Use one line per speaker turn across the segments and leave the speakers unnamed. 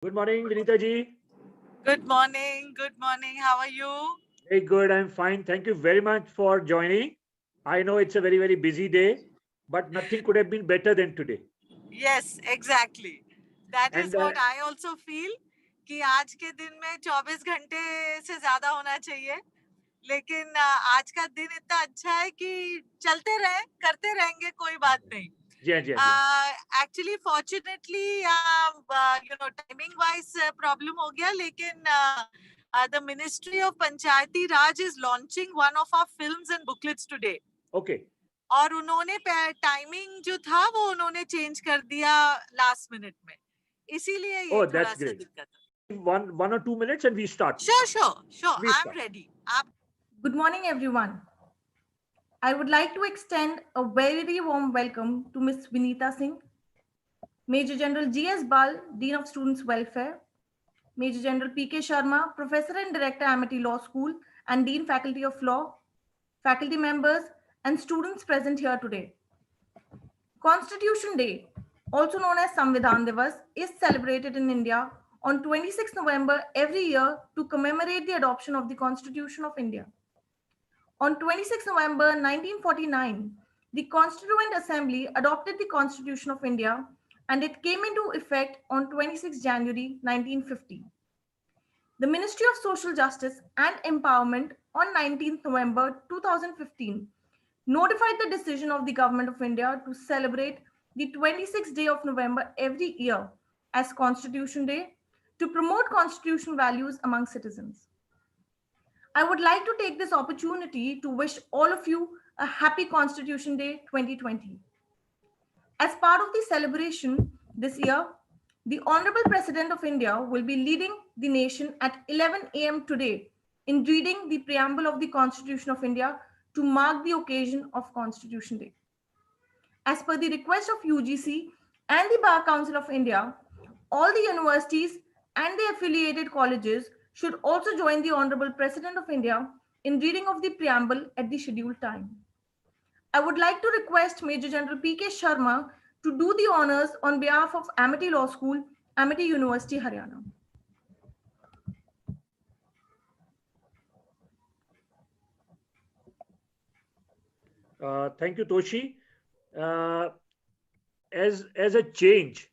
Good morning, Vinita ji.
Good morning. Good morning. How are you?
Very good. I'm fine. Thank you very much for joining. I know it's a very, very busy day, but nothing could have been better than today.
Yes, exactly. That is
And
what I also feel कि आज के दिन में 24 घंटे से ज्यादा होना चाहिए, लेकिन आज का दिन इतना अच्छा है कि चलते रहे, करते रहेंगे, कोई बात नहीं.
जी.
Actually, fortunately, timing wise problem हो गया, लेकिन the Ministry of Panchayati Raj is launching one of our films and booklets today.
Okay.
और उन्होंने टाइमिंग जो था वो उन्होंने चेंज कर दिया लास्ट मिनट में, इसीलिए ये
Oh,
थोड़ा
that's
सा
great.
दिक्कत है.
One or 2 minutes and we start.
Sure,
We
I am
start.
Ready. आप
Good morning, everyone. I would like to extend a very warm welcome to Ms. Vinita Singh, Major General G.S. Bal, Dean of Students' Welfare, Major General P.K. Sharma, Professor and Director, Amity Law School, and Dean Faculty of Law, faculty members, and students present here today. Constitution Day, also known as Samvidhan Divas, is celebrated in India on 26 November every year to commemorate the adoption of the Constitution of India. On 26 November 1949, the Constituent Assembly adopted the Constitution of India and it came into effect on 26 January 1950. The Ministry of Social Justice and Empowerment on 19 November 2015 notified the decision of the Government of India to celebrate the 26th day of November every year as Constitution Day to promote constitutional values among citizens. I would like to take this opportunity to wish all of you a happy Constitution Day 2020. As part of the celebration this year, the Honorable President of India will be leading the nation at 11 a.m. today in reading the preamble of the Constitution of India to mark the occasion of Constitution Day. As per the request of UGC and the Bar Council of India, all the universities and the affiliated colleges should also join the Honorable President of India in reading of the preamble at the scheduled time. I would like to request Major General P.K. Sharma to do the honors on behalf of Amity Law School, Amity University, Haryana.
Thank you, Toshi. As a change,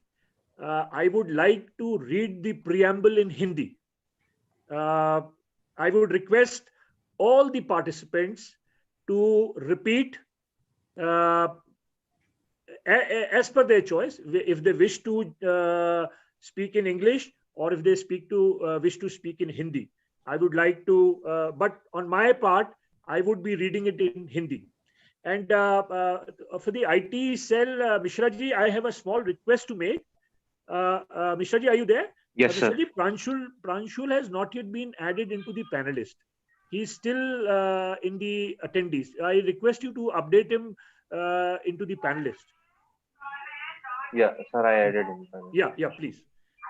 I would like to read the preamble in Hindi. I would request all the participants to repeat as per their choice. If they wish to speak in English or if they wish to speak in Hindi, I would like to. But on my part, I would be reading it in Hindi. And for the IT cell, Mishra ji, I have a small request to make. Mishra ji, are you there?
Yes, sir.
Mishra ji, Pranshul has not yet been added into the panelist. He's still in the attendees. I request you to update him into the panelist.
Yeah, sir, I added him.
Yeah, please.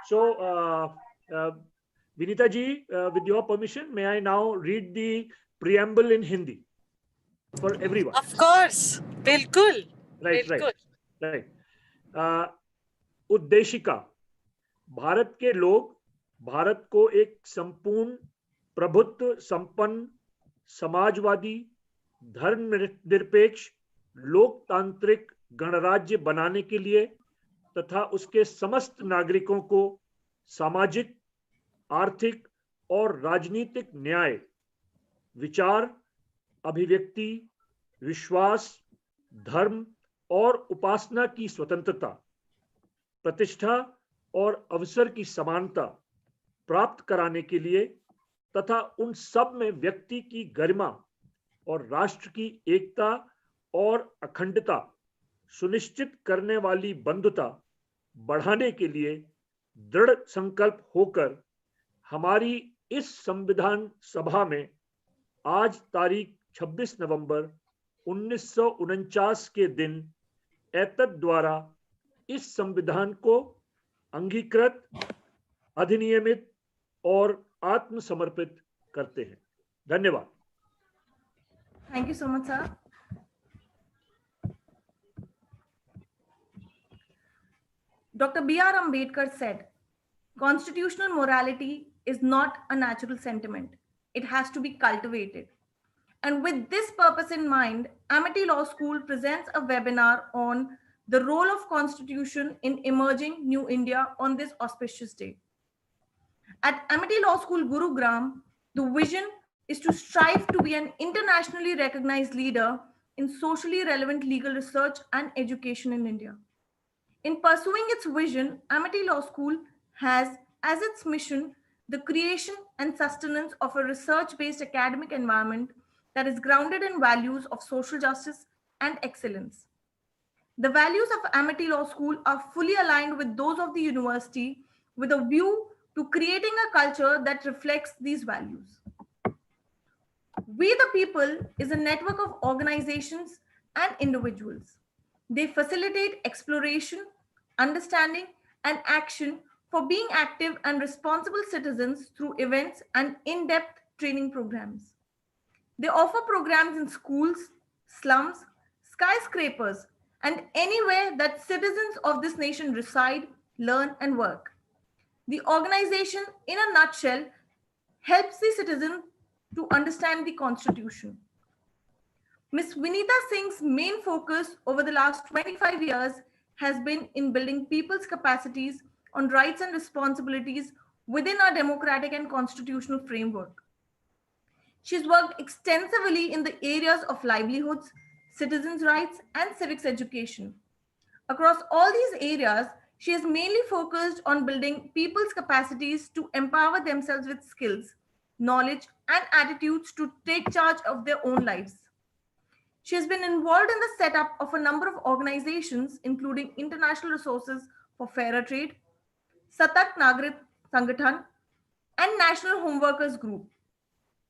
So, Vinita ji, with your permission, may I now read the preamble in Hindi for everyone?
of course, बिल्कुल.
Right. उद्देशिका. भारत के लोग भारत को एक संपूर्ण प्रभुत्व संपन्न समाजवादी धर्मनिरपेक्ष लोकतांत्रिक गणराज्य बनाने के लिए तथा उसके समस्त नागरिकों को सामाजिक, आर्थिक और राजनीतिक न्याय, विचार, अभिव्यक्ति, विश्वास, धर्म और उपासना की स्वतंत्रता, प्रतिष्ठा और अवसर की समानता प्राप्त कराने के लिए तथा उन सब में व्यक्ति की गरिमा और राष्ट्र की एकता और अखंडता सुनिश्चित करने वाली बंधुता बढ़ाने के लिए दृढ़ संकल्प होकर हमारी इस संविधान सभा में आज तारीख 26 नवंबर 1949 के दिन एतद द्वारा इस संविधान को अंगीकृत, अधिनियमित और आत्मसमर्पित करते हैं. धन्यवाद.
Thank you so much, sir. Dr. B.R. Ambedkar said, Constitutional morality is not a natural sentiment. It has to be cultivated. And with this purpose in mind, Amity Law School presents a webinar on the role of Constitution in emerging New India on this auspicious day. At Amity Law School, Gurugram, the vision is to strive to be an internationally recognized leader in socially relevant legal research and education in India. In pursuing its vision, Amity Law School has as its mission the creation and sustenance of a research-based academic environment that is grounded in values of social justice and excellence. The values of Amity Law School are fully aligned with those of the university with a view to creating a culture that reflects these values. We the People is a network of organizations and individuals. They facilitate exploration, understanding, and action for being active and responsible citizens through events and in-depth training programs. They offer programs in schools, slums, skyscrapers, and anywhere that citizens of this nation reside, learn, and work. The organization, in a nutshell, helps the citizen to understand the Constitution. Ms. Vinita Singh's main focus over the last 25 years has been in building people's capacities on rights and responsibilities within our democratic and constitutional framework. She's worked extensively in the areas of livelihoods, citizens' rights, and civics education. Across all these areas, she has mainly focused on building people's capacities to empower themselves with skills, knowledge, and attitudes to take charge of their own lives. She has been involved in the setup of a number of organizations, including International Resources for Fairer Trade, Satak Nagrik Sangathan, and National Homeworkers Group.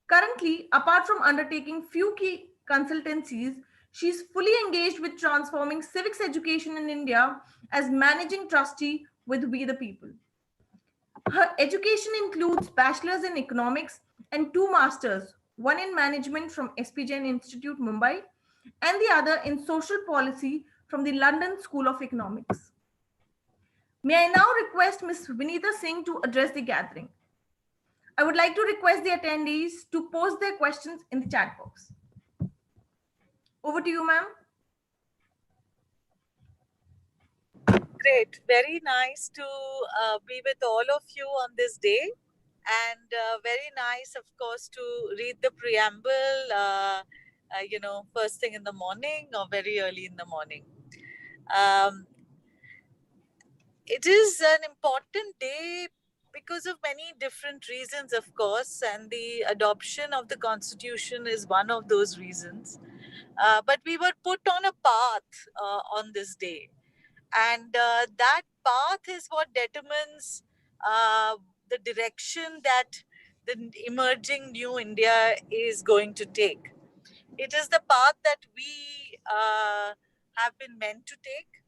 Currently, apart from undertaking few key consultancies, she is fully engaged with transforming civics education in India as managing trustee with We the People. Her education includes bachelor's in economics and 2 masters, one in management from SP Jain Institute, Mumbai, and the other in social policy from the London School of Economics. May I now request Ms. Vinita Singh to address the gathering. I would like to request the attendees to post their questions in the chat box. Over to you, ma'am.
Great. Very nice to be with all of you on this day. And very nice, of course, to read the preamble, first thing in the morning or very early in the morning. It is an important day because of many different reasons, of course, and the adoption of the Constitution is one of those reasons. But we were put on a path on this day. And that path is what determines the direction that the emerging new India is going to take. It is the path that we have been meant to take.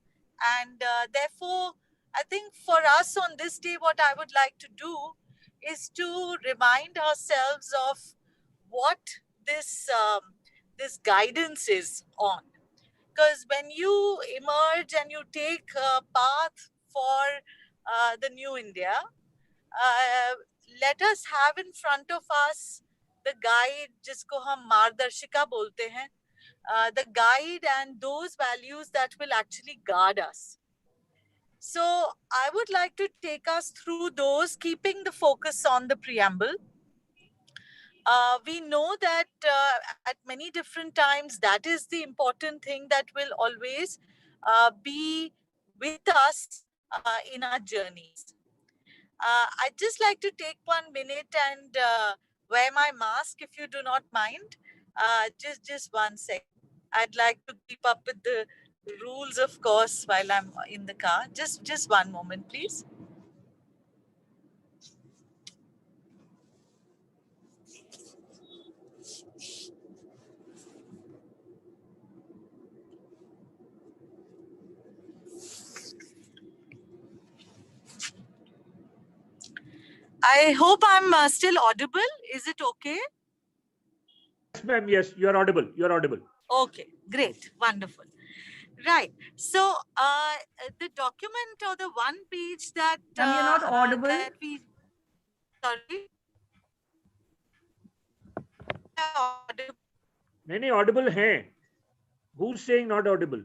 And therefore, I think for us on this day, what I would like to do is to remind ourselves of what this guidance is on. Because when you emerge and you take a path for the new India, let us have in front of us the guide, jisko hum margdarshika bolte hain, the guide and those values that will actually guide us. So I would like to take us through those, keeping the focus on the preamble. We know that at many different times, that is the important thing that will always be with us in our journeys. I'd just like to take 1 minute and wear my mask, if you do not mind. Just 1 sec. I'd like to keep up with the rules, of course, while I'm in the car. Just 1 moment, please. I hope I'm still audible. Is it okay?
Yes, ma'am. Yes, you are audible. You are audible.
Okay, great. Wonderful. Right. So the document or the one page that
Ma'am, you're not audible.
that we sorry.
नहीं audible हैं. Who's saying not audible?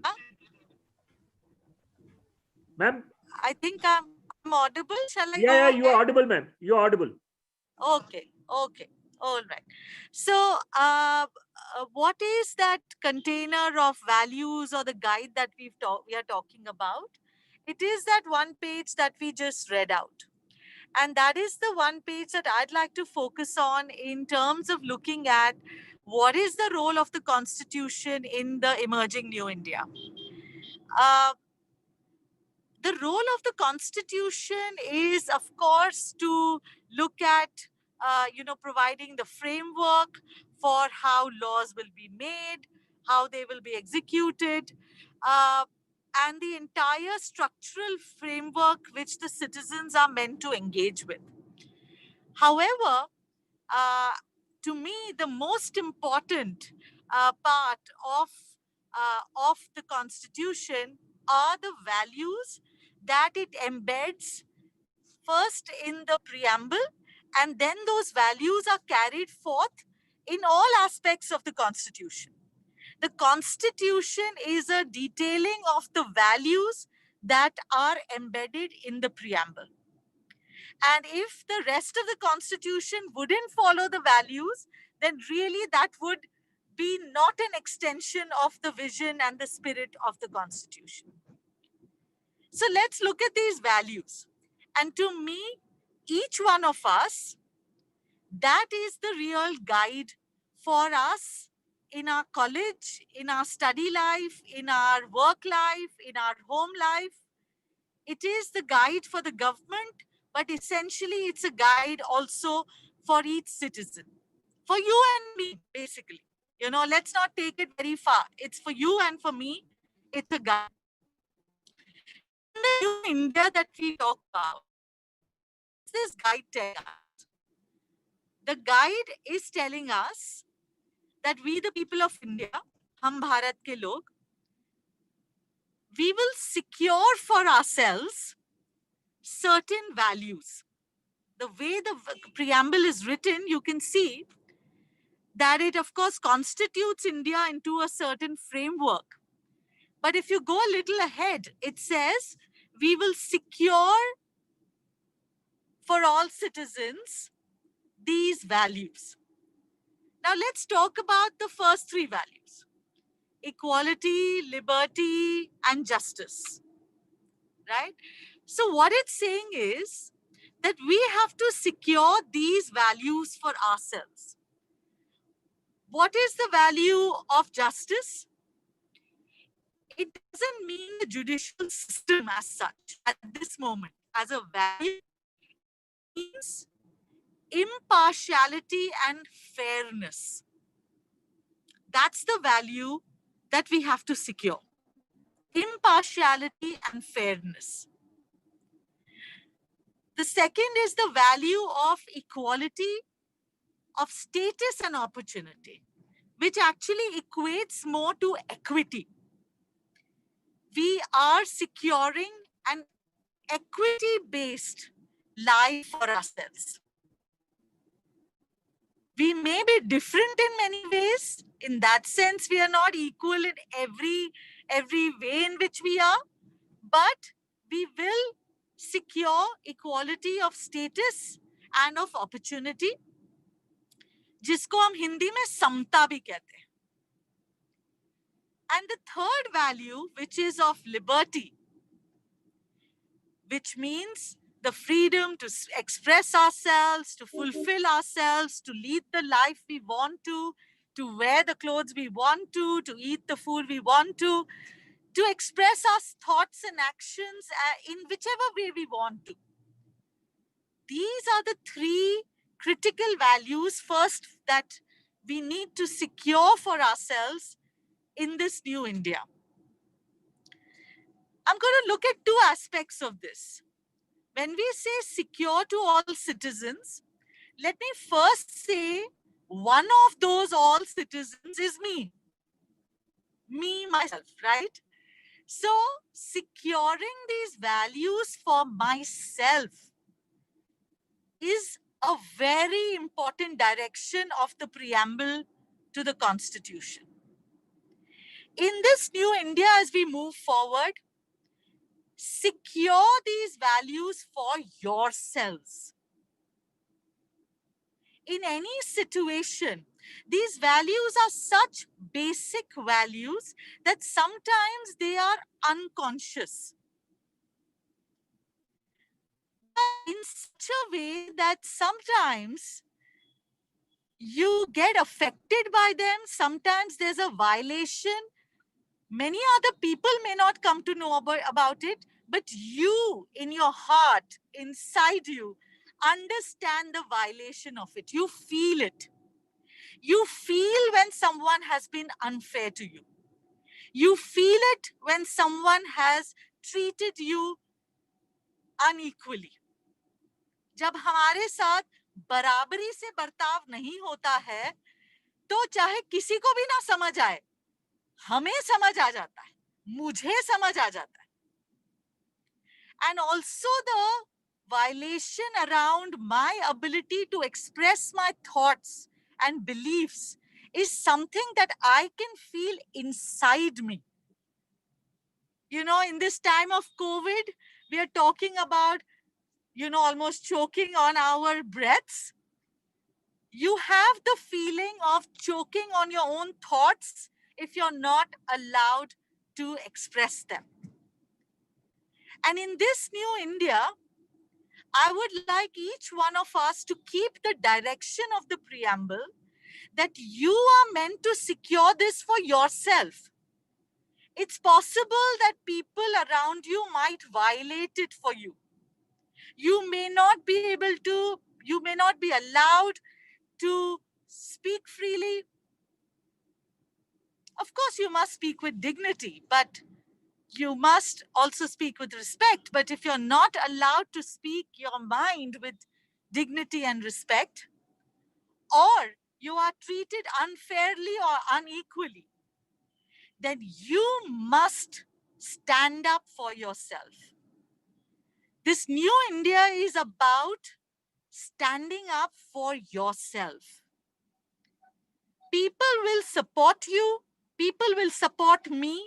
Ma'am?
I think I'm audible. Shall I go
Yeah, you are
ahead?
audible, ma'am. You are audible.
Okay. Okay. All right. So what is that container of values or the guide that we are talking about? It is that one page that we just read out. And that is the one page that I'd like to focus on in terms of looking at what is the role of the Constitution in the emerging New India. The role of the Constitution is, of course, to look at, providing the framework for how laws will be made, how they will be executed, and the entire structural framework which the citizens are meant to engage with. However, to me, the most important part of the Constitution are the values that it embeds first in the preamble, and then those values are carried forth in all aspects of the Constitution. The Constitution is a detailing of the values that are embedded in the preamble. And if the rest of the Constitution wouldn't follow the values, then really that would be not an extension of the vision and the spirit of the Constitution. So let's look at these values. And to me, each one of us, that is the real guide for us in our college, in our study life, in our work life, in our home life. It is the guide for the government, but essentially it's a guide also for each citizen. For you and me, basically. Let's not take it very far. It's for you and for me. It's a guide. In the new India that we talk about, what's this guide telling us? The guide is telling us that we, the people of India, hum Bharat ke log, we will secure for ourselves certain values. The way the preamble is written, you can see that it, of course, constitutes India into a certain framework. But if you go a little ahead, it says we will secure for all citizens these values. Now let's talk about the first three values: equality, liberty, and justice. Right? So what it's saying is that we have to secure these values for ourselves. What is the value of justice? It doesn't mean the judicial system as such at this moment. As a value, it means impartiality and fairness. That's the value that we have to secure. Impartiality and fairness. The second is the value of equality, of status and opportunity, which actually equates more to equity. We are securing an equity-based life for ourselves. We may be different in many ways. In that sense, we are not equal in every way in which we are, but we will secure equality of status and of opportunity, जिसको हम हिंदी में समता भी कहते हैं. And the third value, which is of liberty, which means the freedom to express ourselves, to fulfill ourselves, to lead the life we want to wear the clothes we want to eat the food we want to express our thoughts and actions in whichever way we want to. These are the three critical values first that we need to secure for ourselves in this new India. I'm going to look at two aspects of this. When we say secure to all citizens, let me first say one of those all citizens is me. Me, myself, right? So securing these values for myself is a very important direction of the preamble to the Constitution. In this new India, as we move forward, secure these values for yourselves. In any situation, these values are such basic values that sometimes they are unconscious. In such a way that sometimes you get affected by them, sometimes there's a violation. Many other people may not come to know about it, but you, in your heart, inside you, understand the violation of it. You feel it. You feel when someone has been unfair to you. You feel it when someone has treated you unequally. जब हमारे साथ बराबरी से बर्ताव नहीं होता है, तो चाहे किसी को भी ना समझ आए, हमें समझ आ जाता है, मुझे समझ आ जाता है. And also the violation around my ability to express my thoughts and beliefs is something that I can feel inside me. You know, in this time of COVID, we are talking about, almost choking on our breaths. You have the feeling of choking on your own thoughts if you're not allowed to express them. And in this new India, I would like each one of us to keep the direction of the preamble that you are meant to secure this for yourself. It's possible that people around you might violate it for you. You may not be allowed to speak freely. Of course, you must speak with dignity, but you must also speak with respect. But if you're not allowed to speak your mind with dignity and respect, or you are treated unfairly or unequally, then you must stand up for yourself. This new India is about standing up for yourself. People will support you, people will support me,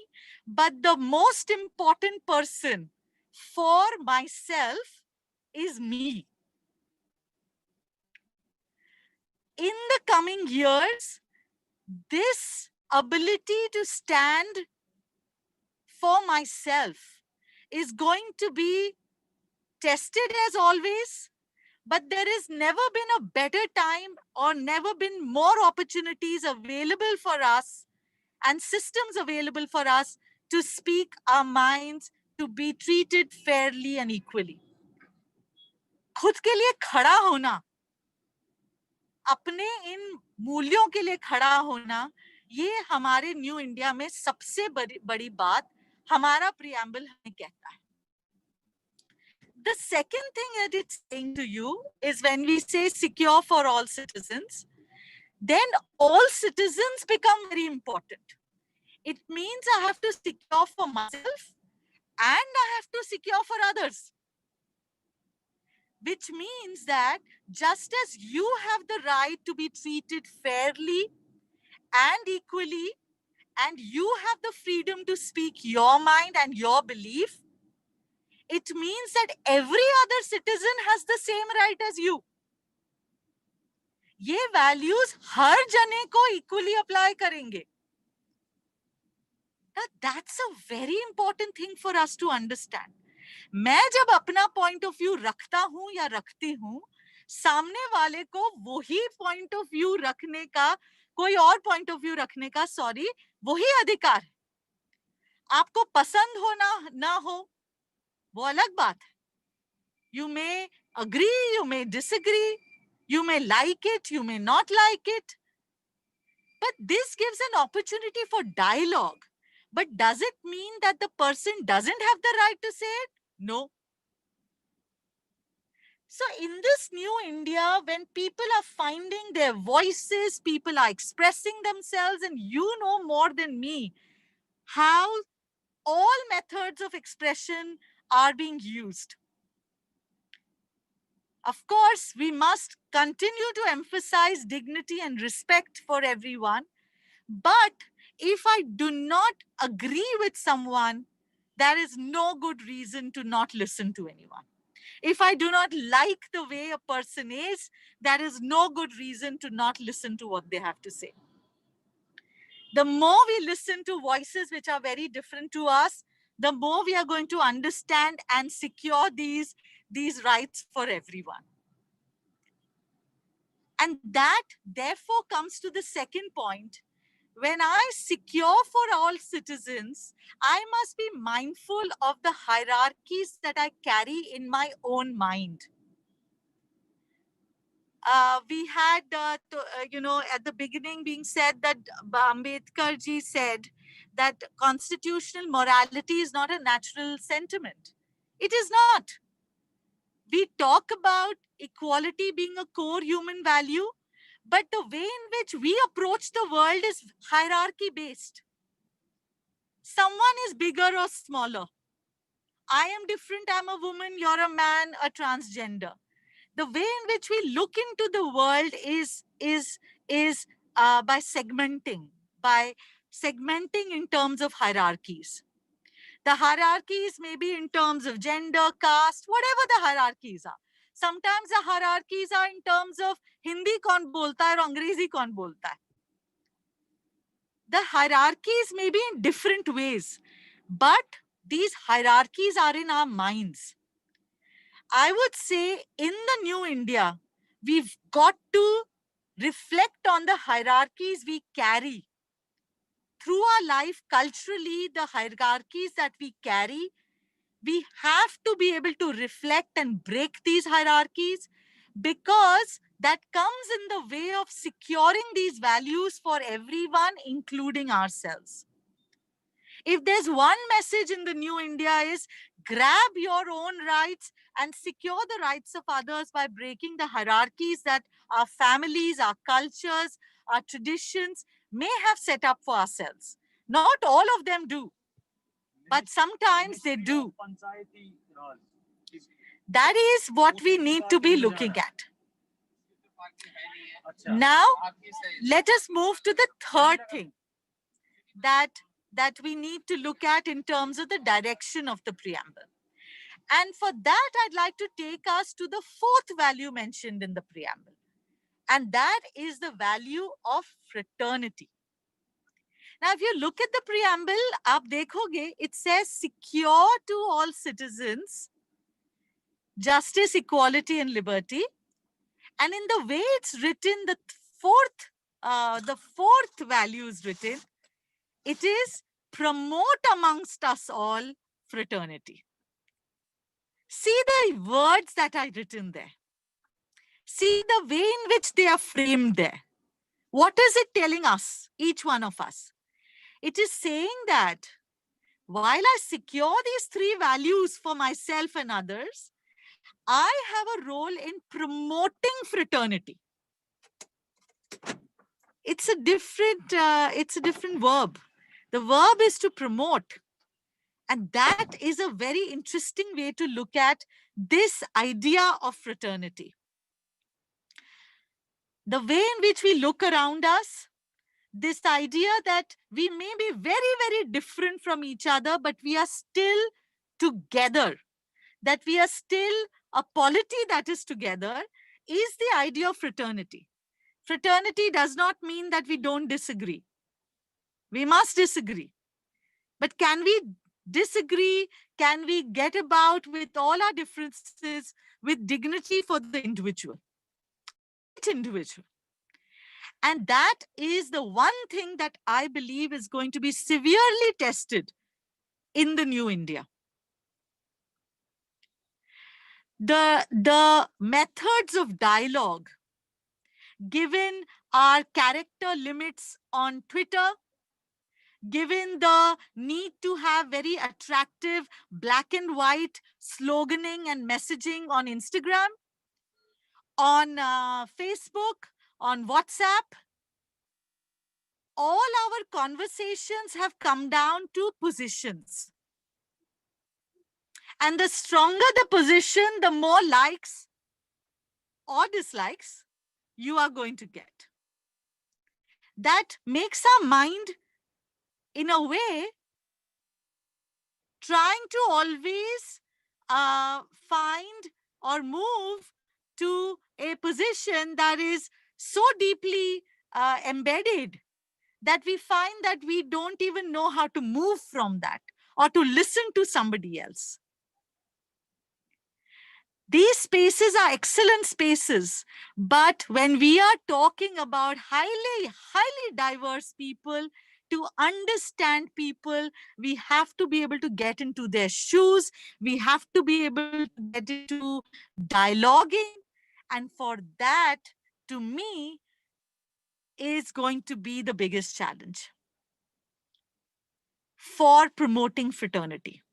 but the most important person for myself is me. In the coming years, this ability to stand for myself is going to be tested as always, but there has never been a better time or never been more opportunities available for us and systems available for us to speak our minds, to be treated fairly and equally. खुद के लिए खड़ा होना, अपने इन मूल्यों के लिए खड़ा होना, ये हमारे न्यू इंडिया में सबसे बड़ी बात हमारा प्रियम्बल हमें कहता है. The second thing that it's saying to you is when we say secure for all citizens, then all citizens become very important. It means I have to secure for myself and I have to secure for others. Which means that just as you have the right to be treated fairly and equally, and you have the freedom to speak your mind and your belief, it means that every other citizen has the same right as you. ये values हर जने को equally apply करेंगे. That's a very important thing for us to understand. मैं जब अपना point of view रखता हूँ या रखती हूँ, सामने वाले को वही point of view रखने का, कोई और point of view रखने का, वही अधिकार है. आपको पसंद हो ना हो, वो अलग बात है. You may agree, you may disagree, you may like it, you may not like it. But this gives an opportunity for dialogue. But does it mean that the person doesn't have the right to say it? No. So in this new India, when people are finding their voices, people are expressing themselves, and you know more than me how all methods of expression are being used. Of course, we must continue to emphasize dignity and respect for everyone. But if I do not agree with someone, there is no good reason to not listen to anyone. If I do not like the way a person is, there is no good reason to not listen to what they have to say. The more we listen to voices which are very different to us, the more we are going to understand and secure these rights for everyone. And that therefore comes to the second point. When I secure for all citizens, I must be mindful of the hierarchies that I carry in my own mind. We had, at the beginning being said that Ambedkar ji said that constitutional morality is not a natural sentiment. It is not. We talk about equality being a core human value, but the way in which we approach the world is hierarchy based. Someone is bigger or smaller. I am different, I'm a woman, you're a man, a transgender. The way in which we look into the world is by segmenting in terms of hierarchies. The hierarchies may be in terms of gender, caste, whatever the hierarchies are. Sometimes the hierarchies are in terms of Hindi kaun bolta hai aur Angrezi kaun bolta hai. The hierarchies may be in different ways, but these hierarchies are in our minds. I would say in the new India, we've got to reflect on the hierarchies we carry. Through our life, culturally, the hierarchies that we carry, we have to be able to reflect and break these hierarchies, because that comes in the way of securing these values for everyone, including ourselves. If there's one message in the new India is grab your own rights and secure the rights of others by breaking the hierarchies that our families, our cultures, our traditions may have set up for ourselves. Not all of them do, but sometimes they do. That is what we need to be looking at. Now, let us move to the third thing that we need to look at in terms of the direction of the preamble. And for that, I'd like to take us to the fourth value mentioned in the preamble. And that is the value of fraternity. Now, if you look at the preamble, aap dekhoge, it says secure to all citizens, justice, equality, and liberty. And in the way it's written, the fourth value is written, it is promote amongst us all fraternity. See the words that are written there. See the way in which they are framed there. What is it telling us, each one of us? It is saying that while I secure these three values for myself and others, I have a role in promoting fraternity. It's a different verb. The verb is to promote. And that is a very interesting way to look at this idea of fraternity. The way in which we look around us, this idea that we may be very, very different from each other, but we are still together, that we are still a polity that is together, is the idea of fraternity. Fraternity does not mean that we don't disagree. We must disagree. But can we disagree? Can we get about with all our differences with dignity for the individual? And that is the one thing that I believe is going to be severely tested in the new India. The methods of dialogue, given our character limits on Twitter, given the need to have very attractive black and white sloganing and messaging on Instagram, on Facebook, on WhatsApp, all our conversations have come down to positions. And the stronger the position, the more likes or dislikes you are going to get. That makes our mind, in a way, trying to always find or move to a position that is so deeply embedded that we find that we don't even know how to move from that or to listen to somebody else. These spaces are excellent spaces, but when we are talking about highly diverse people, to understand people, we have to be able to get into their shoes. We have to be able to get into dialoguing. And for that, to me, is going to be the biggest challenge for promoting fraternity.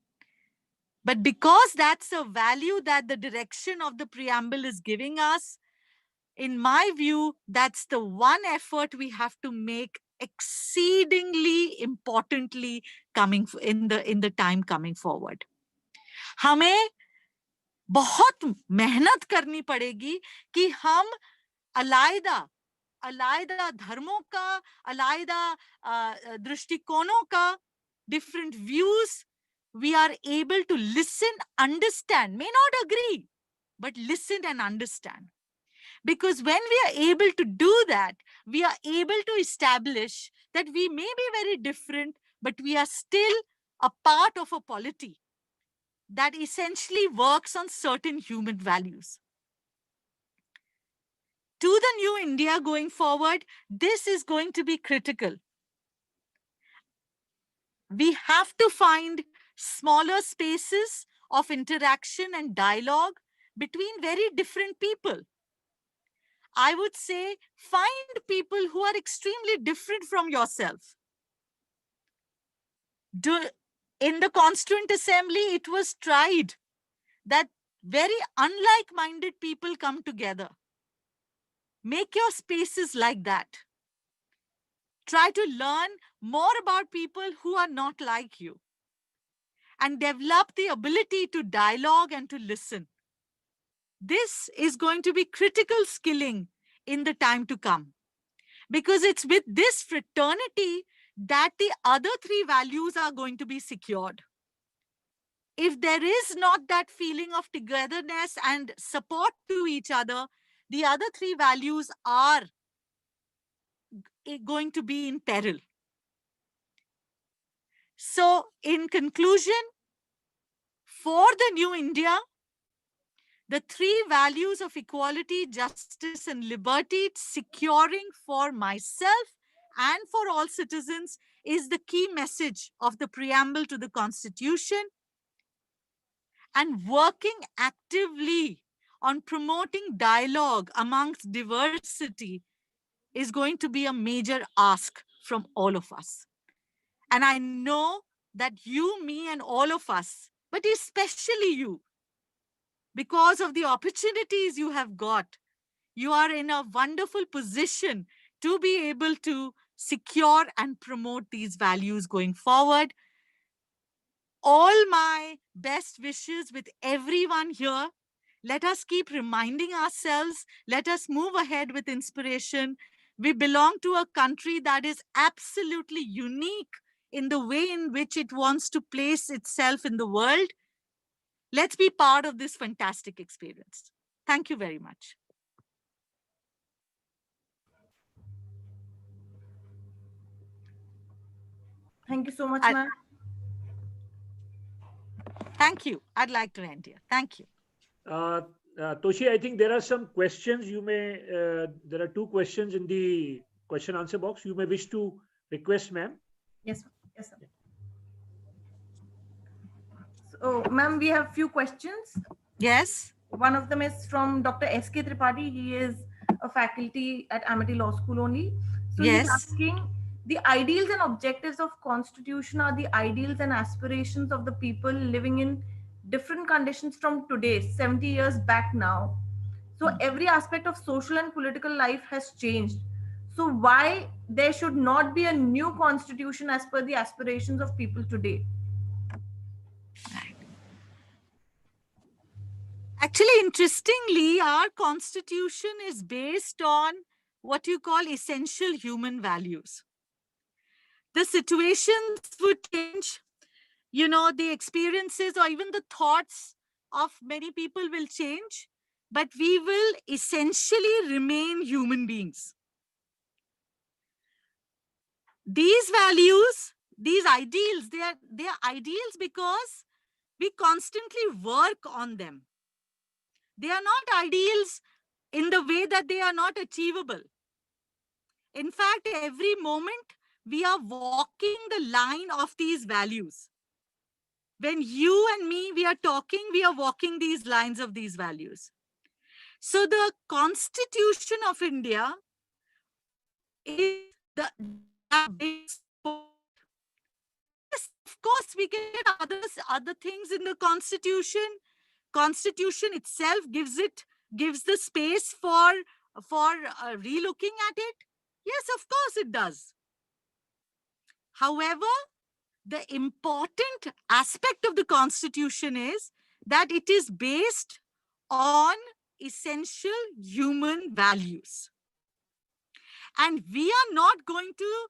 But because that's a value that the direction of the preamble is giving us, in my view, that's the one effort we have to make exceedingly importantly coming in the time coming forward. हमें बहुत मेहनत करनी पड़ेगी कि हम अलग धर्मों का, अलग दृष्टिकोणों का, different views, we are able to listen, understand, may not agree, but listen and understand. Because when we are able to do that, we are able to establish that we may be very different, but we are still a part of a polity that essentially works on certain human values. To the new India going forward, this is going to be critical. We have to find smaller spaces of interaction and dialogue between very different people. I would say find people who are extremely different from yourself. In the Constituent Assembly, it was tried that very unlike-minded people come together. Make your spaces like that. Try to learn more about people who are not like you and develop the ability to dialogue and to listen. This is going to be critical skilling in the time to come, because it's with this fraternity that the other three values are going to be secured. If there is not that feeling of togetherness and support to each other, the other three values are going to be in peril. So, in conclusion, for the new India, the three values of equality, justice, and liberty, securing for myself and for all citizens, is the key message of the preamble to the Constitution. And working actively on promoting dialogue amongst diversity is going to be a major ask from all of us. And I know that you, me, and all of us, but especially you, because of the opportunities you have got, you are in a wonderful position to be able to secure and promote these values going forward. All my best wishes with everyone here. Let us keep reminding ourselves. Let us move ahead with inspiration. We belong to a country that is absolutely unique in the way in which it wants to place itself in the world. Let's be part of this fantastic experience. Thank you very much.
Thank you so much, ma'am.
Thank you. I'd like to end here. Thank you.
Toshi, I think there are some questions you may, there are two questions in the question answer box. You may wish to request, ma'am.
Yes, yes, sir. So, ma'am, we have few questions.
Yes.
One of them is from Dr. S.K. Tripathi. He is a faculty at Amity Law School only. So
Yes.
he's asking, the ideals and objectives of Constitution are the ideals and aspirations of the people living in different conditions from today, 70 years back now. So every aspect of social and political life has changed. So why there should not be a new constitution as per the aspirations of people today?
Actually, interestingly, our constitution is based on what you call essential human values. The situations would change, you know, the experiences or even the thoughts of many people will change, but we will essentially remain human beings. These values, these ideals, they are ideals because we constantly work on them. They are not ideals in the way that they are not achievable. In fact, every moment we are walking the line of these values. When you and me, we are talking, we are walking these lines of these values. So the Constitution of India is the base. Yes, of course, we can get other things in the Constitution. Constitution itself gives the space for relooking at it. Yes, of course it does. However, the important aspect of the Constitution is that it is based on essential human values. And we are not going to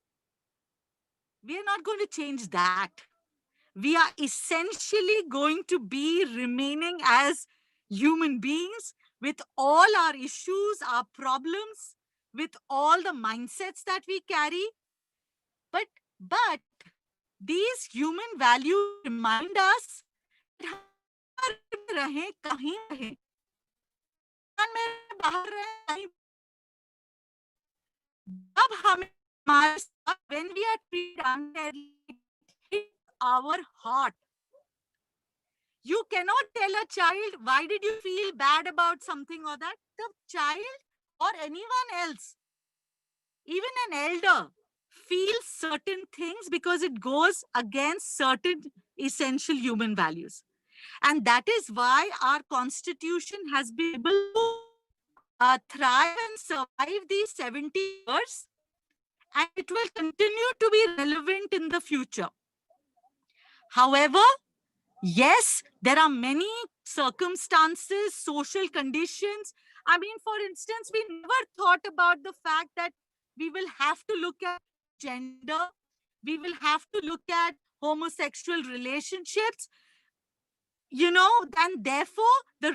change that. We are essentially going to be remaining as human beings with all our issues, our problems, with all the mindsets that we carry. But these human values remind us when we are treated unfairly, it hits our heart. You cannot tell a child, why did you feel bad about something or that? The child or anyone else, even an elder, feels certain things because it goes against certain essential human values. And that is why our Constitution has been able to thrive and survive these 70 years. And it will continue to be relevant in the future. However, yes, there are many circumstances, social conditions. I mean, for instance, we never thought about the fact that we will have to look at gender, we will have to look at homosexual relationships, you know, and therefore the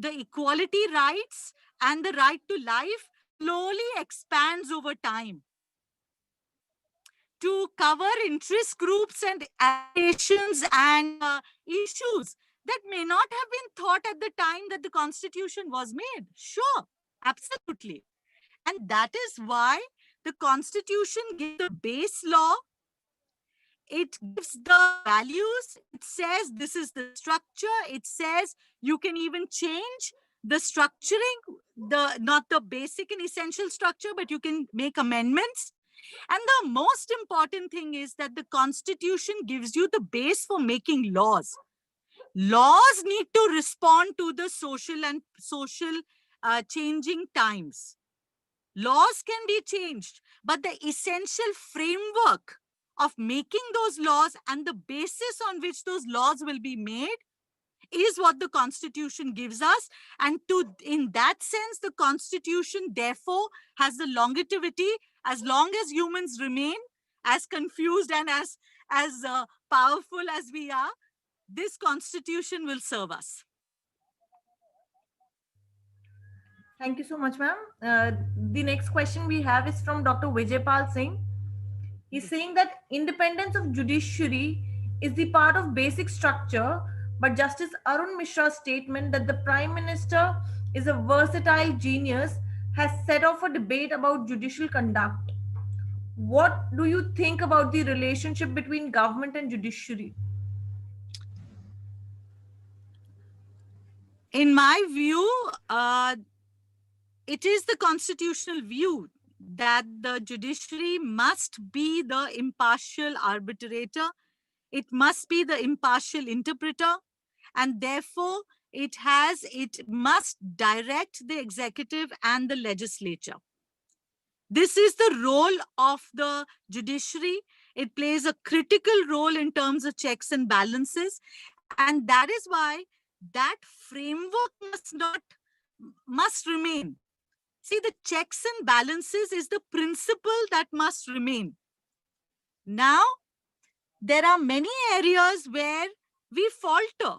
equality rights and the right to life slowly expands over time to cover interest groups and aspirations and issues that may not have been thought at the time that the Constitution was made. Sure, absolutely. And that is why the Constitution gives the base law. It gives the values. It says this is the structure. It says you can even change the structuring, not the basic and essential structure, but you can make amendments. And the most important thing is that the Constitution gives you the base for making laws. Laws need to respond to the social changing times. Laws can be changed, but the essential framework of making those laws and the basis on which those laws will be made is what the Constitution gives us. And in that sense, the Constitution therefore has the longevity. As long as humans remain as confused and as powerful as we are, this Constitution will serve us.
Thank you so much, ma'am. The next question we have is from Dr. Vijaypal Singh. He's saying that independence of judiciary is the part of basic structure, but Justice Arun Mishra's statement that the Prime Minister is a versatile genius has set off a debate about judicial conduct. What do you think about the relationship between government and judiciary?
In my view, it is the constitutional view that the judiciary must be the impartial arbitrator. It must be the impartial interpreter, and therefore it must direct the executive and the legislature. This is the role of the judiciary. It plays a critical role in terms of checks and balances. And that is why that framework must remain. See, the checks and balances is the principle that must remain. Now, there are many areas where we falter.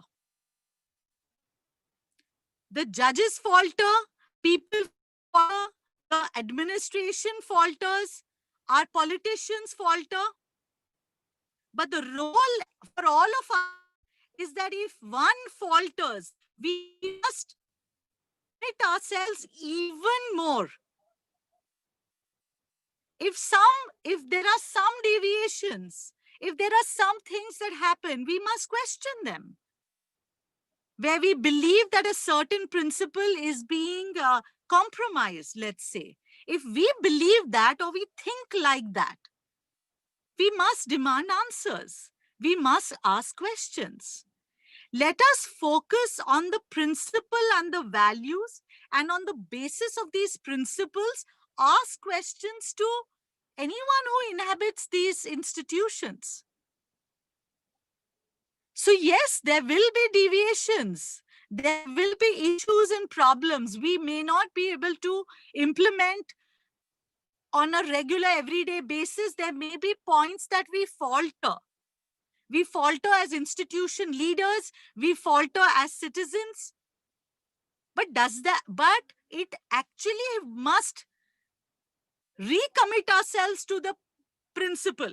The judges falter, people falter, the administration falters, our politicians falter. But the role for all of us is that if one falters, we must commit ourselves even more. If there are some deviations, if there are some things that happen, we must question them. Where we believe that a certain principle is being compromised, let's say. If we believe that or we think like that, we must demand answers. We must ask questions. Let us focus on the principle and the values, and on the basis of these principles, ask questions to anyone who inhabits these institutions. So yes, there will be deviations. There will be issues and problems. We may not be able to implement on a regular, everyday basis. There may be points that we falter. We falter as institution leaders. We falter as citizens. But it actually must recommit ourselves to the principle.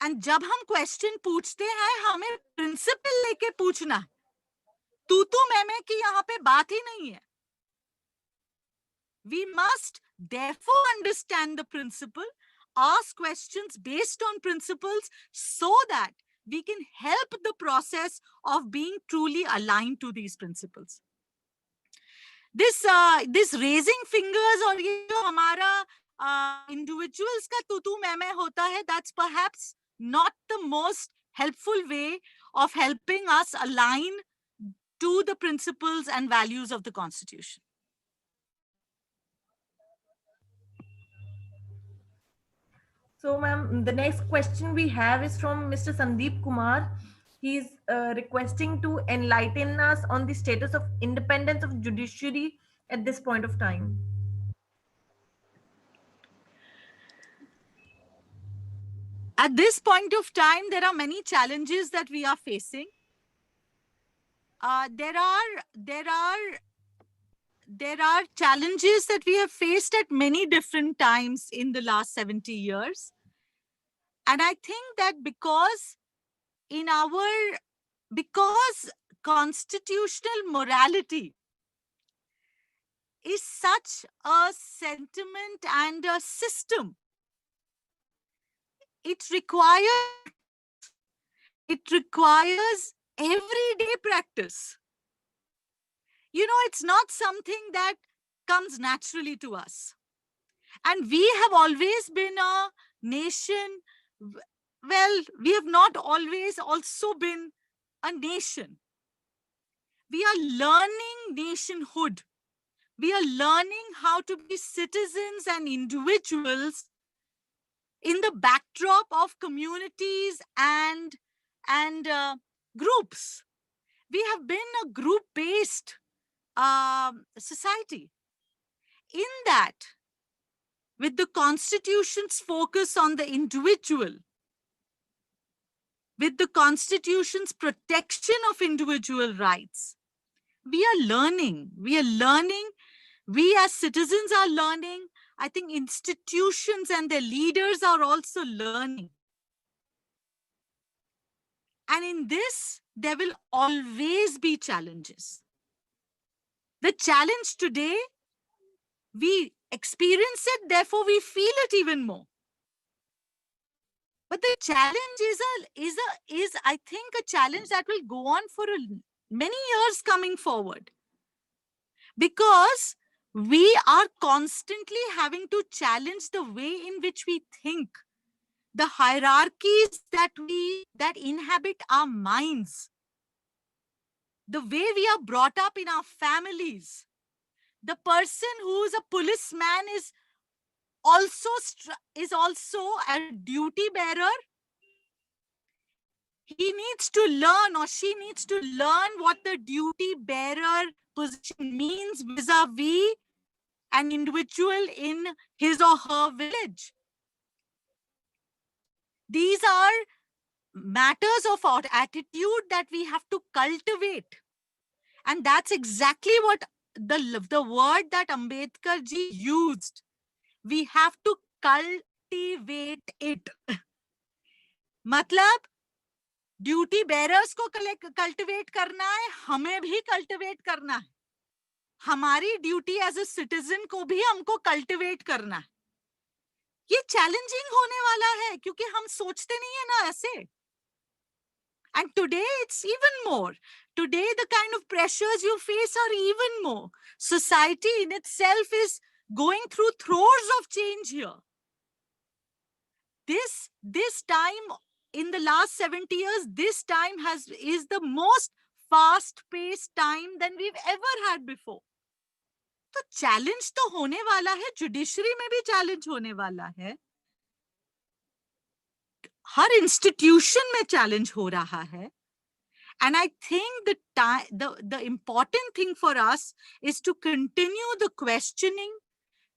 And जब हम question पूछते हैं, हमें principal लेके पूछना है. तू मैं की यहाँ पे बात ही नहीं है. We must therefore understand the principle, ask questions based on principles, so that we can help the process of being truly aligned to these principles. This raising fingers और ये जो हमारा individuals का तू मैं होता है, that's perhaps not the most helpful way of helping us align to the principles and values of the Constitution.
So, ma'am, the next question we have is from Mr. Sandeep Kumar. He is requesting to enlighten us on the status of independence of judiciary at this point of time.
At this point of time, there are many challenges that we are facing. There are challenges that we have faced at many different times in the last 70 years. And I think that because constitutional morality is such a sentiment and a system, it requires everyday practice. You know, it's not something that comes naturally to us. And we have always been a nation. Well, we have not always also been a nation. We are learning nationhood. We are learning how to be citizens and individuals in the backdrop of communities and groups. We have been a group-based society. In that, with the Constitution's focus on the individual, with the Constitution's protection of individual rights, we are learning. We as citizens are learning. I think institutions and their leaders are also learning. And in this, there will always be challenges. The challenge today, we experience it, therefore we feel it even more. But the challenge is I think, a challenge that will go on for many years coming forward. Because we are constantly having to challenge the way in which we think, the hierarchies that inhabit our minds, the way we are brought up in our families. The person who is a policeman is also a duty bearer. he needs to learn or she needs to learn what the duty bearer position means vis-a-vis an individual in his or her village. These are matters of our attitude that we have to cultivate. And that's exactly what the word that Ambedkar ji used. We have to cultivate it. मतलब duty bearers को cultivate करना है, हमें भी cultivate करना है. हमारी duty as a citizen को भी हमको कल्टिवेट करना है. ये चैलेंजिंग होने वाला है क्योंकि हम सोचते नहीं है ना ऐसे. And today it's even more. Today the kind of pressures you face are even more. Society in itself is going through throes of change here. This time in the last 70 years, this time is the most fast-paced time than we've ever had before. तो challenge तो होने वाला है, judiciary में भी challenge होने वाला है. हर institution में challenge हो रहा है. And I think the important thing for us is to continue the questioning,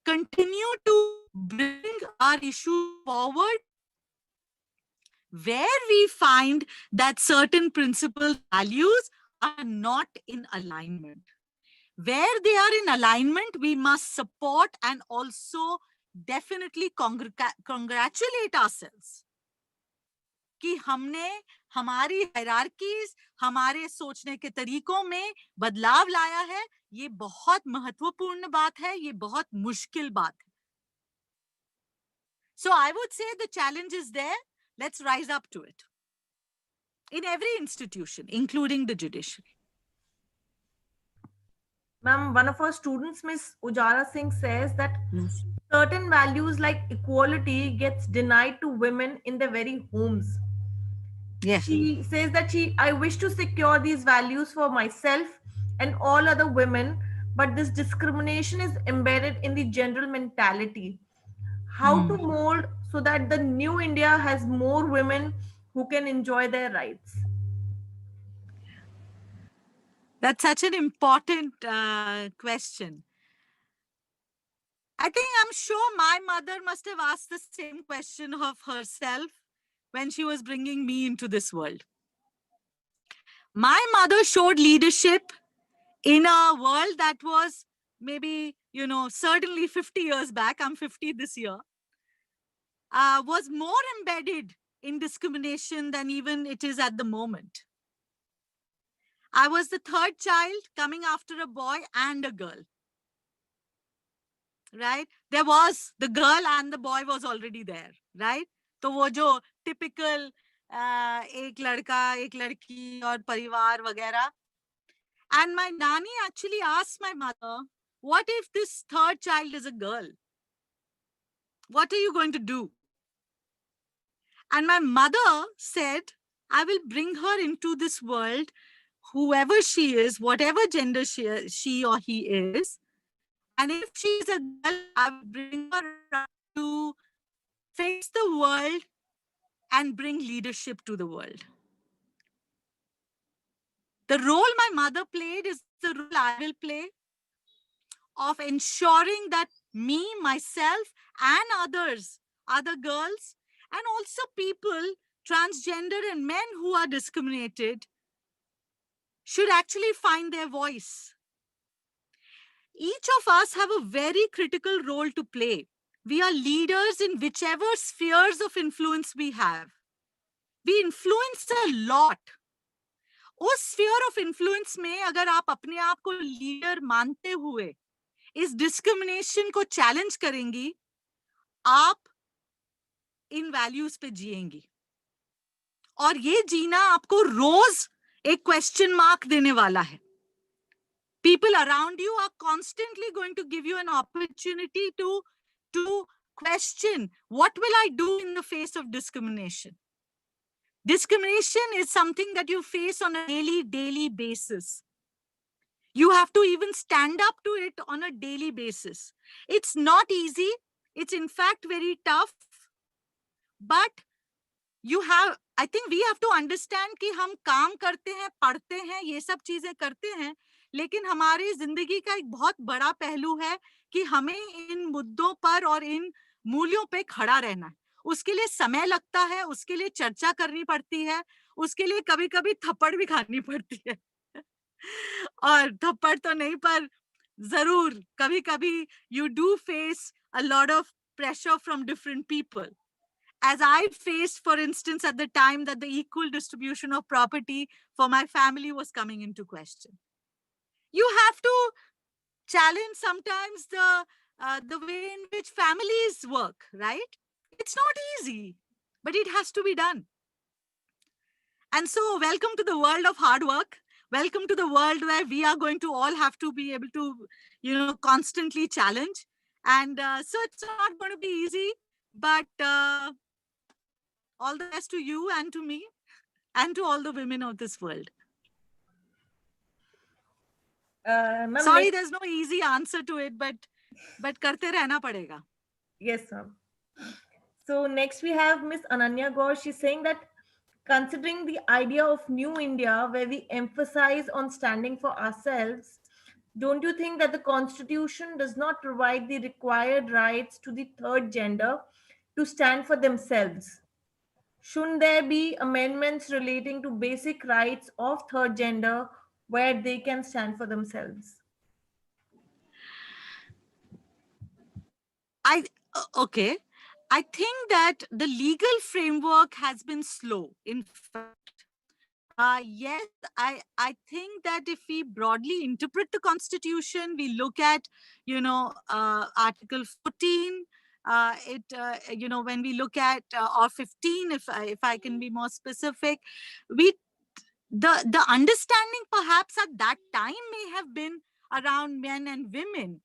continue to bring our issue forward where we find that certain principal values are not in alignment. Where they are in alignment, we must support and also definitely congratulate ourselves. कि हमने हमारी hierarchies, हमारे सोचने के तरीकों में बदलाव लाया है. ये बहुत महत्वपूर्ण बात है, ये बहुत मुश्किल बात है. So I would say the challenge is there. Let's rise up to it. In every institution, including the judiciary.
Ma'am, one of our students, Miss Ujara Singh, says that certain values like equality gets denied to women in their very homes.
Yes.
She says that I wish to secure these values for myself and all other women, but this discrimination is embedded in the general mentality. How to mold so that the new India has more women who can enjoy their rights?
That's such an important question. I think I'm sure my mother must have asked the same question of herself when she was bringing me into this world. My mother showed leadership in a world that was maybe, certainly 50 years back, I'm 50 this year, was more embedded in discrimination than even it is at the moment. I was the third child coming after a boy and a girl. Right? There was the girl and the boy was already there. Right? तो वो जो typical एक लड़का, एक लड़की और परिवार वगैरह. And my nanny actually asked my mother, what if this third child is a girl? What are you going to do? And my mother said, I will bring her into this world, whoever she is, whatever gender she or he is. And if she's a girl, I will bring her to face the world and bring leadership to the world. The role my mother played is the role I will play of ensuring that me, myself, and others, other girls, and also people, transgender and men who are discriminated, should actually find their voice. Each of us have a very critical role to play. We are leaders in whichever spheres of influence we have. We influence a lot. उस sphere of influence में अगर आप अपने आप को leader मानते हुए इस discrimination को challenge करेंगी, आप इन values पे जिएंगी. और ये जीना आपको रोज एक question mark देने वाला है. People around you are constantly going to give you an opportunity to question, what will I do in the face of discrimination? Discrimination is something that you face on a daily basis. You have to even stand up to it on a daily basis. It's not easy. It's in fact very tough. But I think we have to understand कि हम काम करते हैं, पढ़ते हैं, ये सब चीजें करते हैं, लेकिन हमारी जिंदगी का एक बहुत बड़ा पहलू है कि हमें इन मुद्दों पर और इन मूल्यों पे खड़ा रहना है. उसके लिए समय लगता है, उसके लिए चर्चा करनी पड़ती है, उसके लिए कभी-कभी थप्पड़ भी खानी पड़ती है. और थप्पड़ तो नहीं, पर जरूर कभी-कभी you do face a lot of pressure from different people. As I faced, for instance, at the time that the equal distribution of property for my family was coming into question. You have to challenge sometimes the way in which families work, right? It's not easy, but it has to be done. And so welcome to the world of hard work. Welcome to the world where we are going to all have to be able to, constantly challenge. And so it's not going to be easy, but all the best to you and to me and to all the women of this world. Sorry, there's no easy answer to it, but karte rehna padega.
Yes, ma'am. So next we have Miss Ananya Gaur. She's saying that considering the idea of New India, where we emphasize on standing for ourselves, don't you think that the Constitution does not provide the required rights to the third gender to stand for themselves? Shouldn't there be amendments relating to basic rights of third gender where they can stand for themselves?
Okay. I think that the legal framework has been slow. In fact, yes, I think that if we broadly interpret the Constitution, we look at, Article 14, when we look at or 15, if I can be more specific, the understanding perhaps at that time may have been around men and women,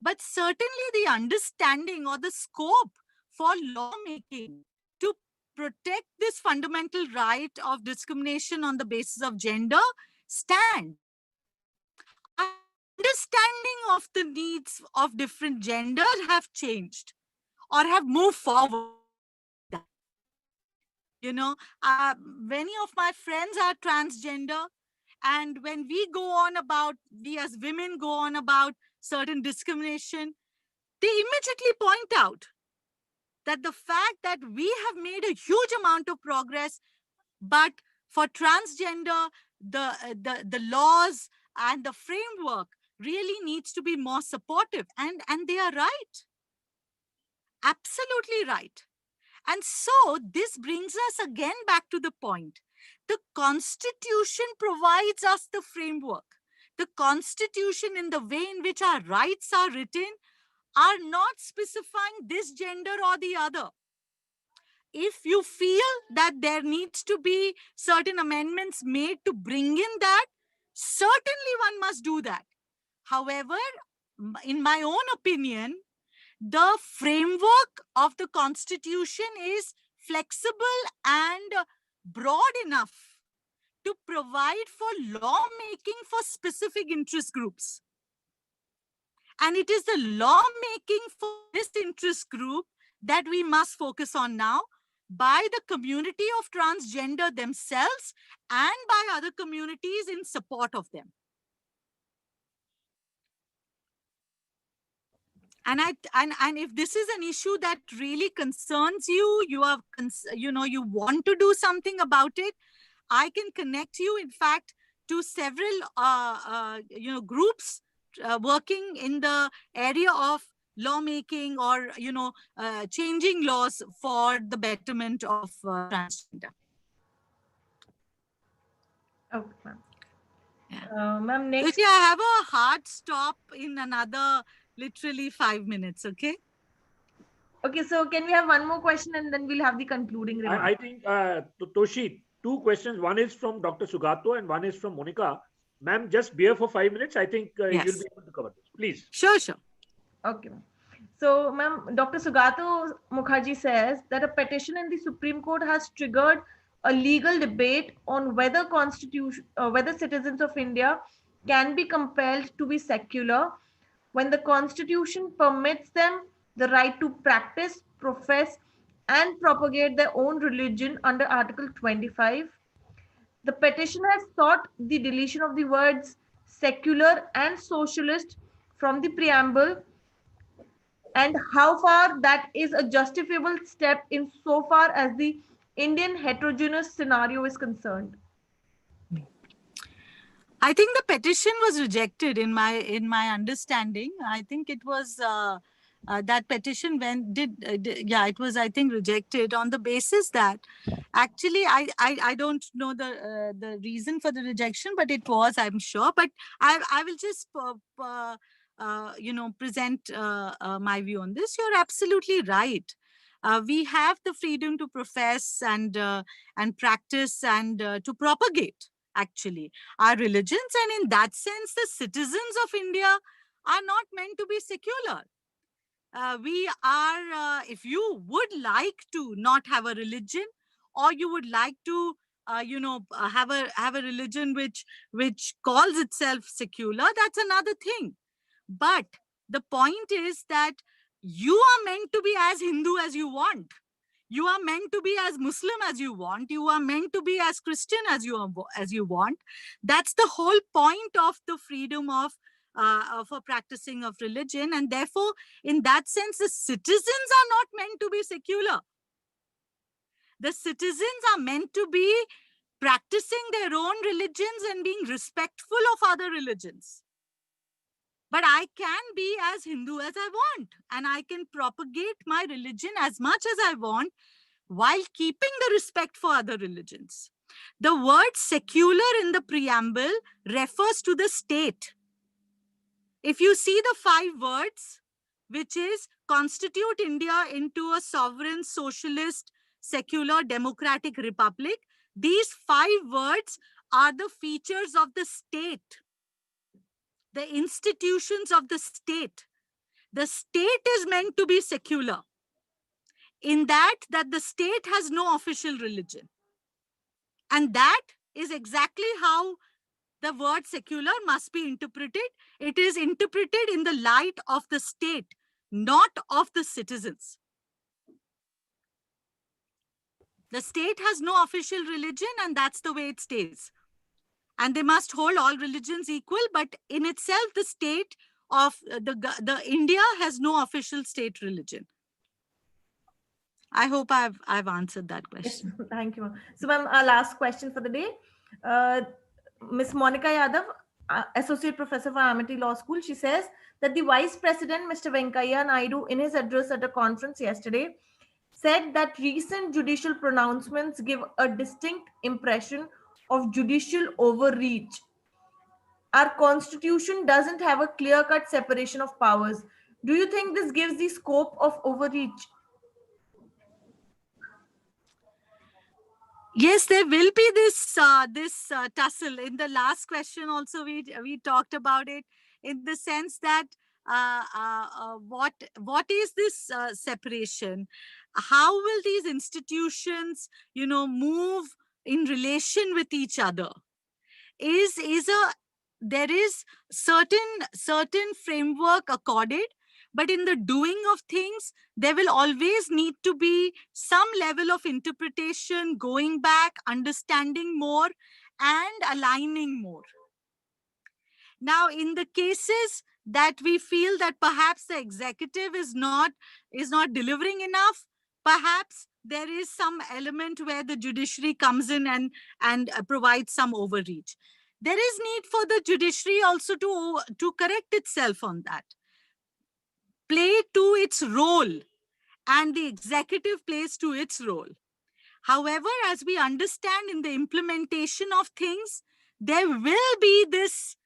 but certainly the understanding or the scope for lawmaking to protect this fundamental right of discrimination on the basis of gender stand. Understanding of the needs of different genders have changed or have moved forward. Many of my friends are transgender, and when we as women go on about certain discrimination, they immediately point out that the fact that we have made a huge amount of progress, but for transgender, the laws and the framework really needs to be more supportive. And they are right. Absolutely right. And so this brings us again back to the point. The Constitution provides us the framework. The Constitution, in the way in which our rights are written, are not specifying this gender or the other. If you feel that there needs to be certain amendments made to bring in that, certainly one must do that. However, in my own opinion, the framework of the Constitution is flexible and broad enough to provide for lawmaking for specific interest groups. And it is the lawmaking for this interest group that we must focus on now, by the community of transgender themselves and by other communities in support of them. And if this is an issue that really concerns you, you want to do something about it, I can connect you, in fact, to several groups working in the area of lawmaking or changing laws for the betterment of transgender.
Okay, ma'am.
Yeah.
Ma'am, next.
So, I have a hard stop in another literally 5 minutes. Okay.
Okay, so can we have one more question and then we'll have the concluding remarks?
I think Toshi, two questions. One is from Dr. Sugato and one is from Monica. Ma'am, just bear for 5 minutes. I think
yes.
You'll be able to cover this. Please.
Sure.
Okay. So, ma'am, Dr. Sugato Mukherjee says that a petition in the Supreme Court has triggered a legal debate on whether citizens of India can be compelled to be secular when the Constitution permits them the right to practice, profess, and propagate their own religion under Article 25. The petition has sought the deletion of the words secular and socialist from the preamble, and how far that is a justifiable step in so far as the Indian heterogeneous scenario is concerned.
I think the petition was rejected in my understanding. I think it was that petition it was, I think, rejected on the basis that actually I don't know the reason for the rejection, but it was, I'm sure. But I will just present my view on this. You're absolutely right. We have the freedom to profess and practice and to propagate actually our religions, and in that sense the citizens of India are not meant to be secular. We are, if you would like to not have a religion, or you would like to have a religion which calls itself secular, that's another thing. But the point is that you are meant to be as Hindu as you want. You are meant to be as Muslim as you want. You are meant to be as Christian as you want. That's the whole point of the freedom of for practicing of religion. And therefore, in that sense, the citizens are not meant to be secular. The citizens are meant to be practicing their own religions and being respectful of other religions. But I can be as Hindu as I want, and I can propagate my religion as much as I want while keeping the respect for other religions. The word secular in the preamble refers to the state. If you see the 5 words, which is constitute India into a sovereign, socialist, secular, democratic republic, these 5 words are the features of the state, the institutions of the state. The state is meant to be secular in that the state has no official religion. And that is exactly how the word secular must be interpreted. It is interpreted in the light of the state, not of the citizens. The state has no official religion, and that's the way it stays. And they must hold all religions equal, but in itself, the state of the India has no official state religion. I hope I've answered that question.
Yes, thank you. So, ma'am, our last question for the day. Ms. Monica Yadav, Associate Professor for Amity Law School, she says that the Vice President, Mr. Venkaiah Naidu, in his address at a conference yesterday, said that recent judicial pronouncements give a distinct impression of judicial overreach. Our constitution doesn't have a clear-cut separation of powers. Do you think this gives the scope of overreach?
Yes, there will be this tussle. In the last question also, we talked about it in the sense that what is this separation? How will these institutions, move in relation with each other? There is certain framework accorded, but in the doing of things, there will always need to be some level of interpretation, going back, understanding more, and aligning more. Now, in the cases that we feel that perhaps the executive is not delivering enough, perhaps there is some element where the judiciary comes in and provides some overreach. There is need for the judiciary also to correct itself on that, play to its role, and the executive plays to its role. However, as we understand in the implementation of things, there will be this,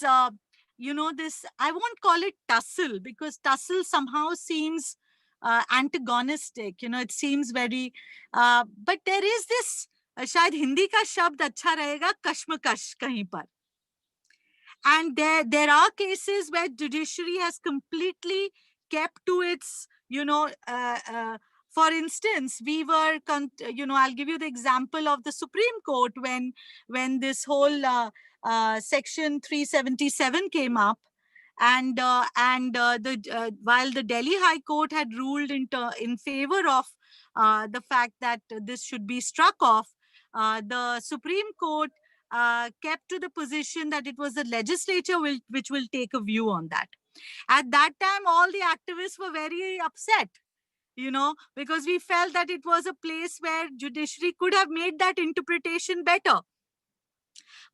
I won't call it tussle, because tussle somehow seems antagonistic, it seems very, but there is this, शायद हिंदी का शब्द अच्छा रहेगा, कश्मकश कहीं पर. And there are cases where judiciary has completely kept to its, for instance, we were, I'll give you the example of the Supreme Court when this whole Section 377 came up. while the Delhi High Court had ruled in favor of the fact that this should be struck off, the Supreme Court kept to the position that it was the legislature which will take a view on that. At that time, all the activists were very upset, because we felt that it was a place where judiciary could have made that interpretation better.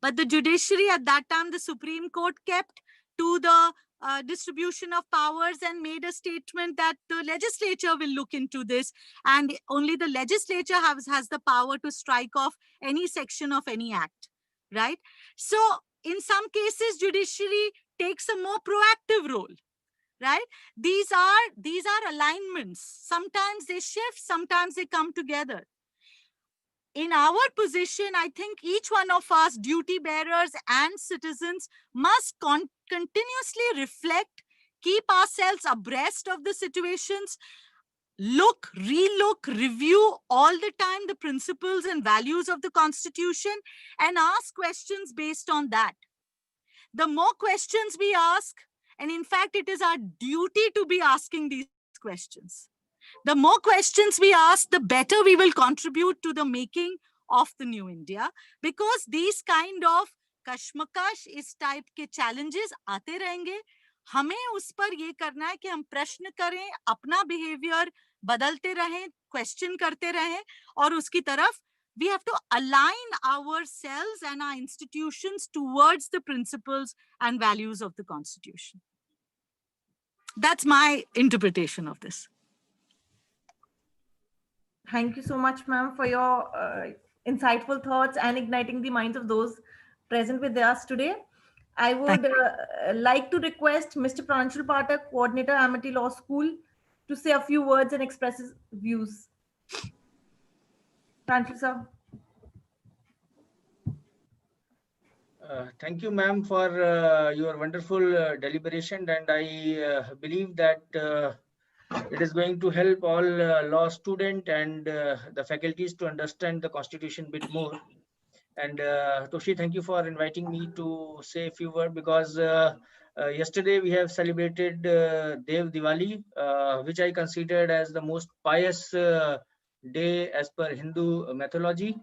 But the judiciary at that time, the Supreme Court, kept to the distribution of powers and made a statement that the legislature will look into this, and only the legislature has the power to strike off any section of any act, right? So in some cases, judiciary takes a more proactive role, right? These are alignments. Sometimes they shift, sometimes they come together. In our position, I think each one of us, duty bearers and citizens, must continuously reflect, keep ourselves abreast of the situations, look, relook, review all the time the principles and values of the Constitution, and ask questions based on that. The more questions we ask, and in fact, it is our duty to be asking these questions. The more questions we ask, the better we will contribute to the making of the new India, because these kind of कश्मकश, इस type के challenges आते रहेंगे. हमें उस पर ये करना है कि हम प्रश्न करें, अपना behavior बदलते रहें, question करते रहें, और उसकी तरफ we have to align ourselves and our institutions towards the principles and values of the Constitution. That's my interpretation of this.
Thank you so much, ma'am, for your insightful thoughts and igniting the minds of those present with us today. I would like to request Mr. Pranshul Pathak, Coordinator, Amity Law School, to say a few words and express his views. Pranshul, sir.
Thank you, ma'am, for your wonderful deliberation, and I believe that it is going to help all law students and the faculties to understand the Constitution a bit more. And Toshi, thank you for inviting me to say a few words, because yesterday we have celebrated Dev Diwali, which I considered as the most pious day as per Hindu mythology.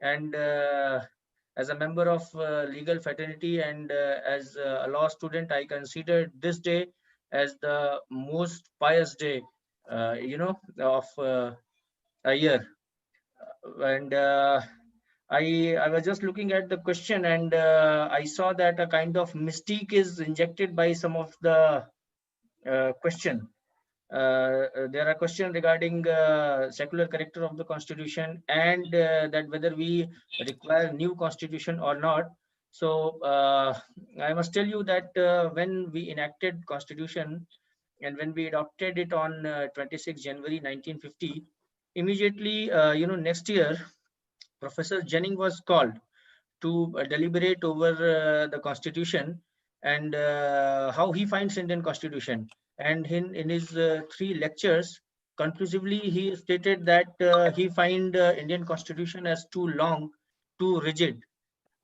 And as a member of legal fraternity and as a law student, I considered this day as the most pious day, of a year. And I was just looking at the question, and I saw that a kind of mystique is injected by some of the question. There are questions regarding secular character of the Constitution, and that whether we require new Constitution or not. So I must tell you that when we enacted Constitution and when we adopted it on 26 January 1950, immediately, next year, Professor Jennings was called to deliberate over the Constitution and how he finds Indian Constitution. And in his 3 lectures, conclusively, he stated that he find Indian Constitution as too long, too rigid,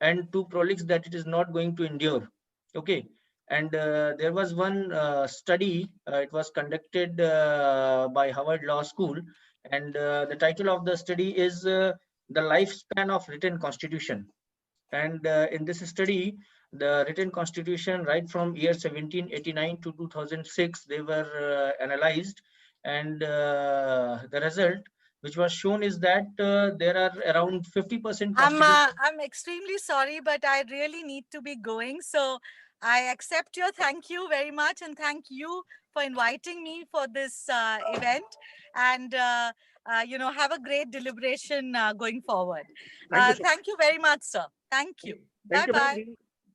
and too prolix, that it is not going to endure. Okay. And there was one study, it was conducted by Harvard Law School, and the title of the study is the lifespan of written Constitution. And in this study, the written Constitution right from year 1789 to 2006, they were analyzed, and the result which was shown is that there are around 50%.
I'm extremely sorry, but I really need to be going. So I accept your thank you very much, and thank you for inviting me for this event, and have a great deliberation going forward. Thank you very much, sir. Thank you. Bye-bye.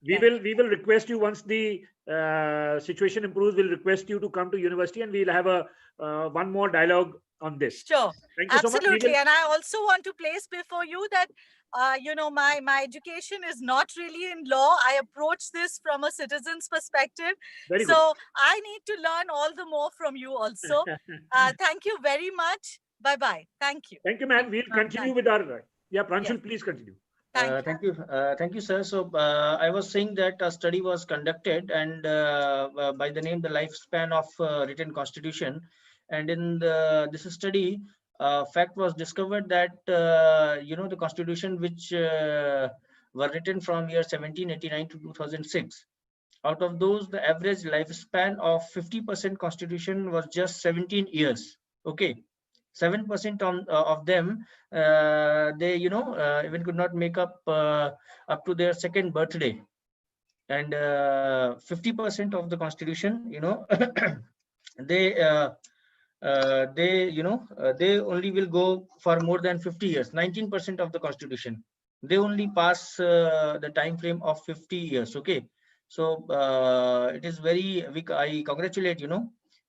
We will request you, once the situation improves, we'll request you to come to university, and we'll have a one more dialogue on this.
Sure.
Thank you so much.
Absolutely. And I also want to place before you that my education is not really in law. I approach this from a citizen's perspective.
Very
so
good.
I need to learn all the more from you also. Thank you very much. Bye-bye. Thank you.
Thank you, ma'am. We'll continue with our... Yeah, Pranshul, please continue.
Thank you, sir. So I was saying that a study was conducted, and by the name, the lifespan of written constitution, and in this study, fact was discovered that the constitution which were written from year 1789 to 2006. Out of those, the average lifespan of 50% constitution was just 17 years. Okay. 7% of them, they even could not make up to their second birthday, and 50% of the constitution, they they only will go for more than 50 years. 19% of the constitution, they only pass the time frame of 50 years. Okay, so it is very weak. I congratulate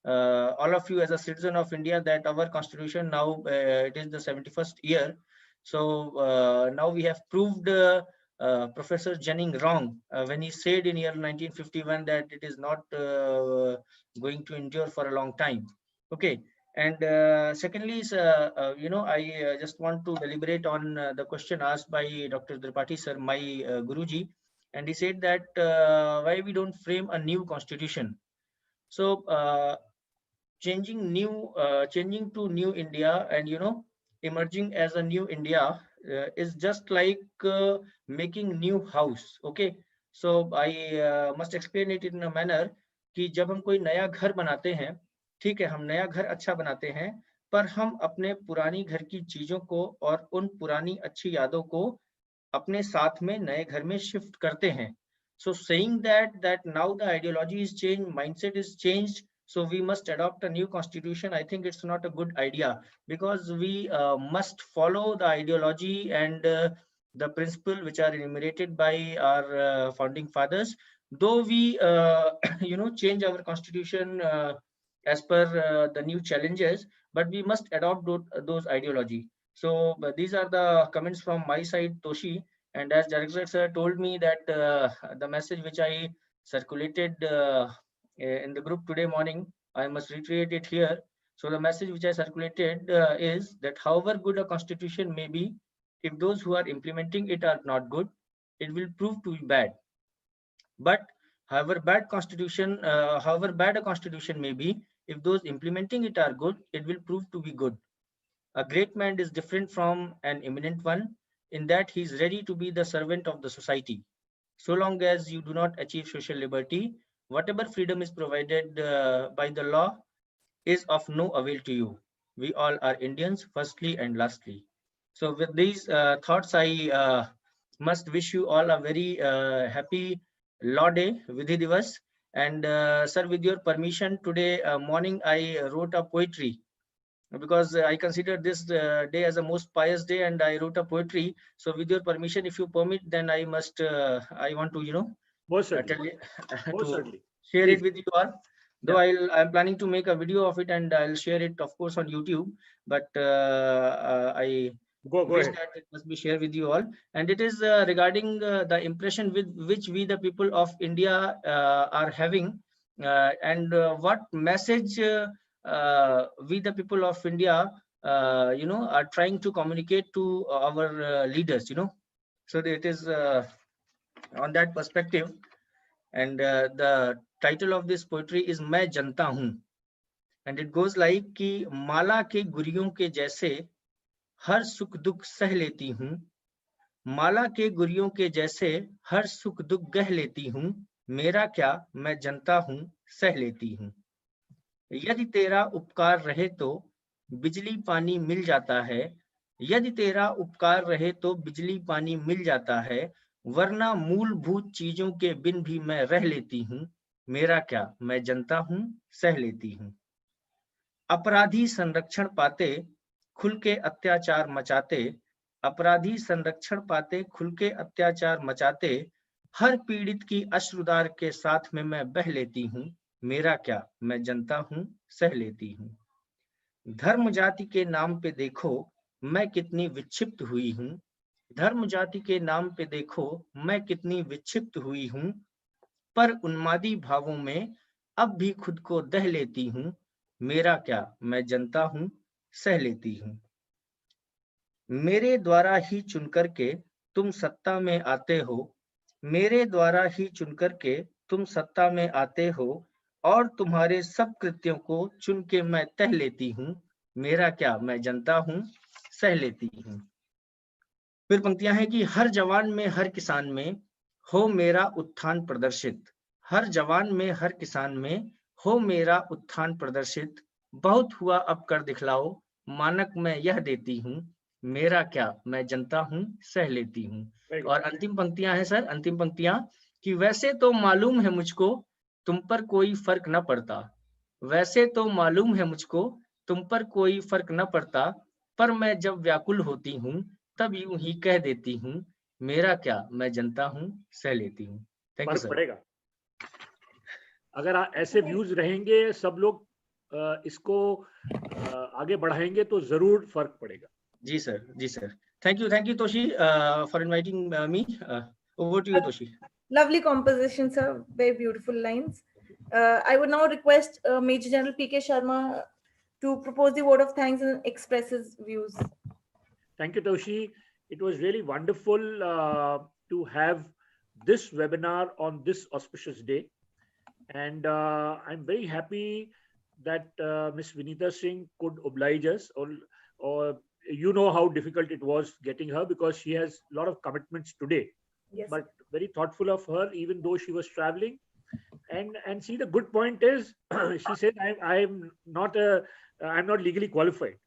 all of you as a citizen of India that our constitution now it is the 71st year. So now we have proved Professor Jennings wrong when he said in year 1951 that it is not going to endure for a long time. Okay, and secondly, I just want to deliberate on the question asked by Dr. Tripathi sir, my Guruji, and he said that why we don't frame a new constitution. So changing to new India, and emerging as a new India is just like making new house. Okay, so I must explain it in a manner कि जब हम कोई नया घर बनाते हैं, ठीक है, हम नया घर अच्छा बनाते हैं, पर हम अपने पुरानी घर की चीजों को और उन पुरानी अच्छी यादों को अपने साथ में नए घर में शिफ्ट करते हैं. So saying that now the ideology is changed, mindset is changed, so we must adopt a new constitution. I think it's not a good idea, because we must follow the ideology and the principle which are enumerated by our founding fathers. Though we change our constitution as per the new challenges, but we must adopt those ideology. So these are the comments from my side, Toshi. And as Director sir told me that the message which I circulated in the group today morning, I must reiterate it here. So the message which I circulated is that however good a constitution may be, if those who are implementing it are not good, it will prove to be bad. But however bad a constitution may be, if those implementing it are good, it will prove to be good. A great man is different from an eminent one in that he is ready to be the servant of the society. So long as you do not achieve social liberty, whatever freedom is provided by the law is of no avail to you. We all are Indians, firstly and lastly. So with these thoughts, I must wish you all a very happy Law Day, Vidhi Divas. And sir, with your permission, today morning I wrote a poetry, because I consider this day as a most pious day, and I wrote a poetry. So with your permission, if you permit, then I must, I want to,
Most certainly.
Share it with you all. Though I'm planning to make a video of it, and I'll share it, of course, on YouTube. But I wish that it must be shared with you all. And it is regarding the impression with which we, the people of India, are having, and what message we, the people of India, are trying to communicate to our leaders. So it is on that perspective. And the title of this poetry is मैं जनता हूँ, and it goes like कि माला के गुरियों के जैसे हर सुख दुख सह लेती हूँ, माला के गुरियों के जैसे हर सुख दुख गह लेती हूँ, मेरा क्या मैं जनता हूँ सह लेती हूँ. यदि तेरा उपकार रहे तो बिजली पानी मिल जाता है, यदि तेरा उपकार रहे तो बिजली पानी मिल जाता है, वरना मूलभूत चीजों के बिन भी मैं रह लेती हूँ, मेरा क्या मैं जनता हूँ सह लेती हूँ. अपराधी संरक्षण पाते खुल के अत्याचार मचाते, अपराधी संरक्षण पाते खुल के अत्याचार मचाते, हर पीड़ित की अश्रुधार के साथ में मैं बह लेती हूँ, मेरा क्या मैं जनता हूँ सह लेती हूँ. धर्म जाति के नाम पे देखो मैं कितनी विक्षिप्त हुई हूँ, धर्म जाति के नाम पे देखो मैं कितनी विक्षिप्त हुई हूँ, पर उन्मादी भावों में अब भी खुद को दह लेती हूँ, मेरा क्या मैं जनता हूँ सह लेती हूँ. मेरे द्वारा ही चुन करके तुम सत्ता में आते हो, मेरे द्वारा ही चुन करके तुम सत्ता में आते हो, और तुम्हारे सब कृत्यों को चुन के मैं तह लेती हूँ, मेरा क्या मैं जनता हूँ सह लेती हूँ। फिर पंक्तियां हैं कि हर जवान में हर किसान में हो मेरा उत्थान प्रदर्शित, हर जवान में हर किसान में हो मेरा उत्थान प्रदर्शित, बहुत हुआ अब कर दिखलाओ, मानक मैं यह देती हूँ, मेरा क्या मैं जनता हूँ सह लेती हूँ।
Very good.
और अंतिम पंक्तियां हैं सर, अंतिम पंक्तियां कि वैसे तो मालूम है मुझको तुम पर कोई फर्क न पड़ता, वैसे तो मालूम है मुझको तुम पर कोई फर्क न पड़ता, पर मैं जब व्याकुल होती हूँ तब यूं ही कह देती हूँ, मेरा क्या मैं जनता हूँ सह लेती हूँ। थैंक यू
फर्क
सर।
पड़ेगा अगर ऐसे व्यूज रहेंगे, सब लोग इसको आगे बढ़ाएंगे तो जरूर फर्क पड़ेगा।
जी सर, जी sir. Thank you Toshi for inviting me. Over to you Toshi.
Lovely composition, sir. Very beautiful lines. I would now request Major General P.K. Sharma to propose the word of thanks and express his views.
Thank you, Toshi. It was really wonderful to have this webinar on this auspicious day. And I'm very happy that Ms. Vinita Singh could oblige us, or you know how difficult it was getting her because she has a lot of commitments today.
Yes.
But very thoughtful of her, even though she was traveling. And see, the good point is, she said, I'm not legally qualified.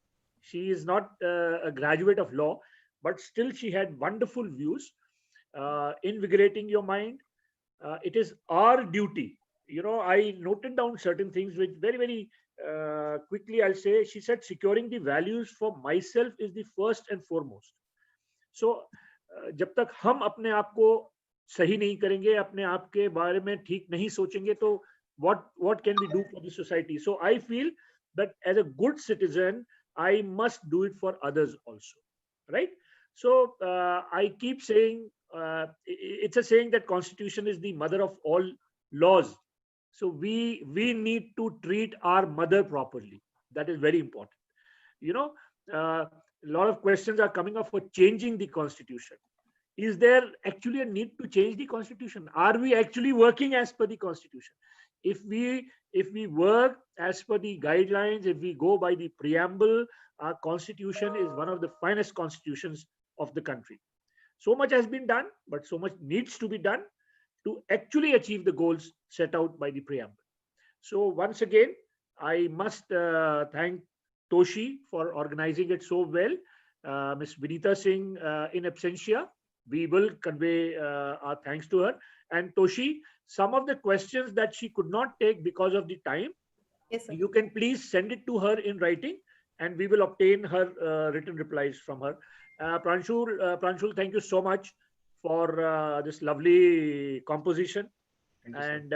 She is not a graduate of law, but still she had wonderful views, invigorating your mind. It is our duty. I noted down certain things which very quickly I'll say. She said, securing the values for myself is the first and foremost. So जब तक हम अपने आप को सही नहीं करेंगे, अपने आप के बारे में ठीक नहीं सोचेंगे, तो what can we do for the society? So I feel that as a good citizen, I must do it for others also, right? So I keep saying, it's a saying that Constitution is the mother of all laws. So we need to treat our mother properly. That is very important. A lot of questions are coming up for changing the Constitution. Is there actually a need to change the Constitution? Are we actually working as per the Constitution? If we work as per the guidelines, if we go by the preamble, our Constitution is one of the finest constitutions of the country. So much has been done, but so much needs to be done to actually achieve the goals set out by the preamble. So once again, I must thank Toshi for organizing it so well. Ms. Vinita Singh in absentia, we will convey our thanks to her. And Toshi, some of the questions that she could not take because of the time,
Yes, sir.
you can please send it to her in writing, and we will obtain her written replies from her. Pranshul, thank you so much for this lovely composition.
Thank you,
And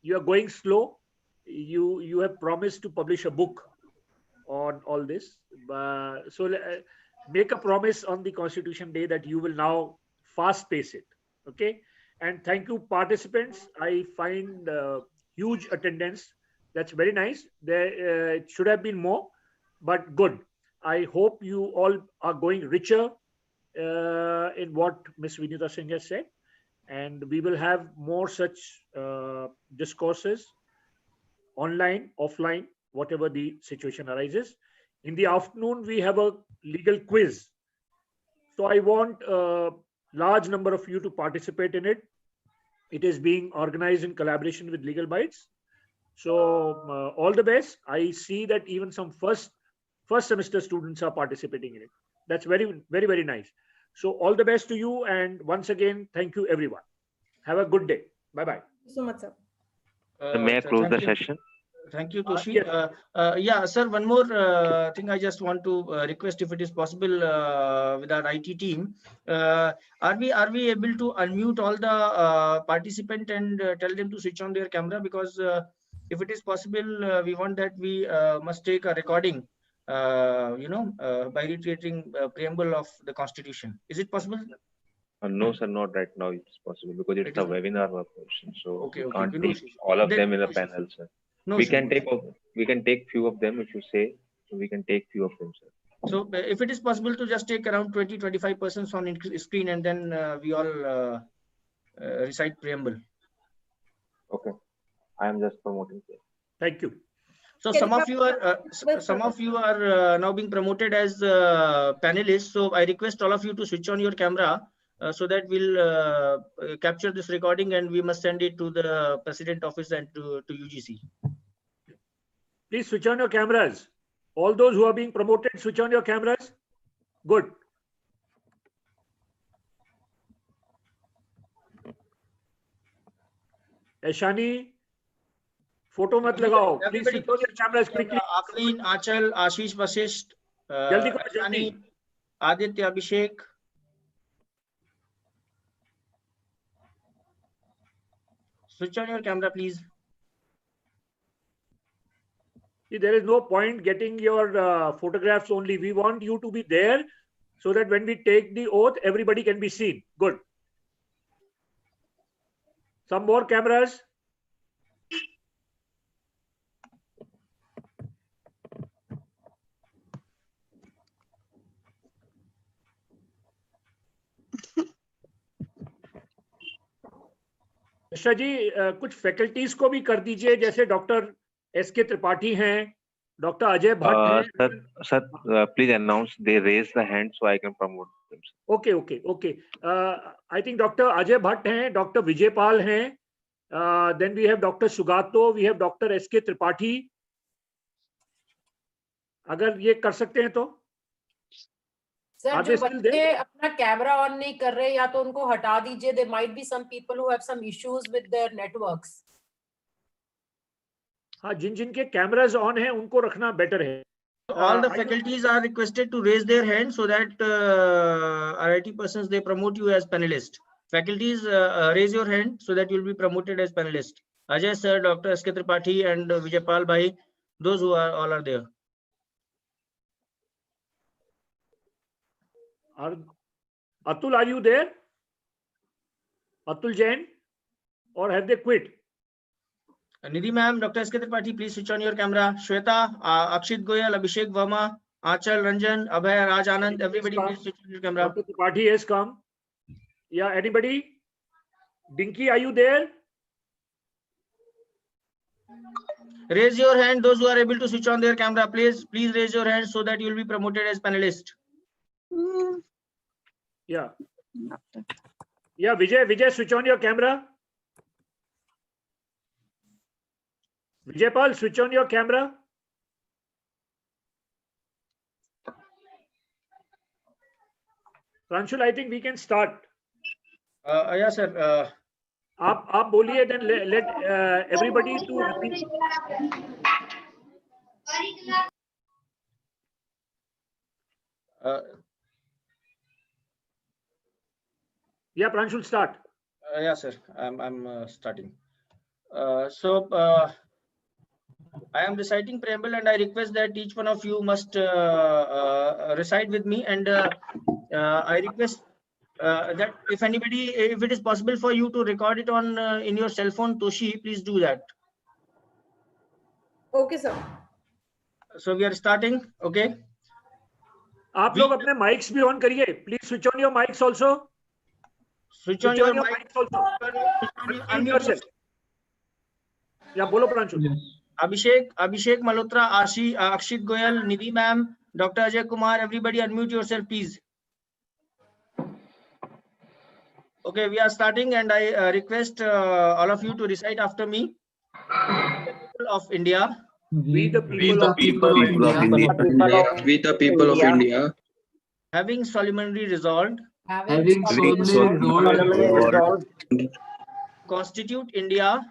you are going slow. You have promised to publish a book on all this. So make a promise on the Constitution Day that you will now fast pace it. Okay. And thank you, participants. I find huge attendance. That's very nice. There it should have been more, but good. I hope you all are going richer in what Ms. Vinita Singh has said. And we will have more such discourses online, offline, whatever the situation arises. In the afternoon, we have a legal quiz. So I want a large number of you to participate in it. It is being organized in collaboration with Legal Bytes. So all the best. I see that even some first semester students are participating in it. That's very nice. So all the best to you. And once again, thank you, everyone. Have a good day. Bye-bye.
Thank you so much, sir.
May I close
thank
the
you.
session?
Thank you, Toshi.
Yes.
Yeah, sir, one more thing I just want to request, if it is possible, with our IT team. Are we able to unmute all the participant and tell them to switch on their camera? Because if it is possible, we want that we must take a recording, by reiterating preamble of the Constitution. Is it possible?
No, sir, not right now. It's possible because it's a webinar question, so
Okay,
we
okay.
can't
No
take
issues.
all of
Then
them in
no
a
issues.
panel, sir.
No
We
issue,
can
no issue.
take few of them if you say. So we can take few of them, sir.
So if it is possible to just take around 20-25 persons on screen, and then we all recite preamble.
Okay. I am just promoting.
Thank you.
So
Can
some
you
of you are now being promoted as panelists. So I request all of you to switch on your camera so that we'll capture this recording, and we must send it to the President Office and to UGC.
Please switch on your cameras. All those who are being promoted, switch on your cameras. Good. Aishani, photo mat lagao. Please switch on your cameras quickly.
Afreen, Achal, Ashish Vasisht,
Jaldi karo, jaldi.
Aishani, Aditya, Abhishek. Switch on your camera, please.
See, there is no point getting your photographs only. We want you to be there so that when we take the oath, everybody can be seen. Good. Some more cameras. Mishra ji कुछ faculties को भी कर दीजिए, जैसे doctor S K. Tripathi हैं, doctor Ajay Bhatt हैं.
Sir, please announce they raise the hand so I can promote them.
Okay. I think Dr. Ajay Bhatt हैं, Dr. Vijay Pal हैं, then we have Dr. Sugato, we have Dr. S.K. Tripathi. अगर ये कर सकते हैं तो
sir, जो बच्चे अपना कैमरा ऑन नहीं कर रहे, या तो उनको हटा दीजिए. There might be some people who have some issues with their networks.
हाँ, जिनके कैमरास ऑन हैं उनको रखना बेटर है.
All the faculties are requested to raise their hands so that RIT persons, they promote you as panelist. Faculties, raise your hand so that you'll be promoted as panelist. Ajay sir, Dr. S.K. Tripathi and Vijay Pal bhai, those who are all are there.
Atul, are you there? Atul Jain, or have they quit?
Nidhi ma'am, Dr. S.K. Tripathi, please switch on your camera. Shweta, Akshit Goyal, Abhishek Verma, Achal, Ranjan, Abhay, Raj Anand, everybody please switch on your camera.
Dr. Tripathi has come. Yeah, anybody? Dinky, are you there?
Raise your hand, those who are able to switch on their camera, please raise your hand so that you will be promoted as panelist.
Yeah, Vijay, switch on your camera. Vijay Pal, switch on your camera. Pranshul, I think we can start.
Yeah, sir.
आप बोलिए, then let everybody to repeat. Yeah, Pranshul, start.
Yeah, sir. I'm starting. I am reciting preamble, and I request that each one of you must recite with me. And I request that if it is possible for you to record it on in your cell phone, Toshi, please do that.
Okay, sir.
So we are starting. Okay.
आप लोग अपने mics भी on करिए. Please switch on your mics also.
Switch on your
mics also. Unmute yourself. Yeah, बोलो Pranshul.
Abhishek Malhotra, Akshit Goyal, Nidhi ma'am, Dr. Ajay Kumar, everybody unmute yourself, please. Okay, we are starting, and I request all of you to recite after me. People of India.
We the people of
India.
Having solemnly resolved. Constitute India.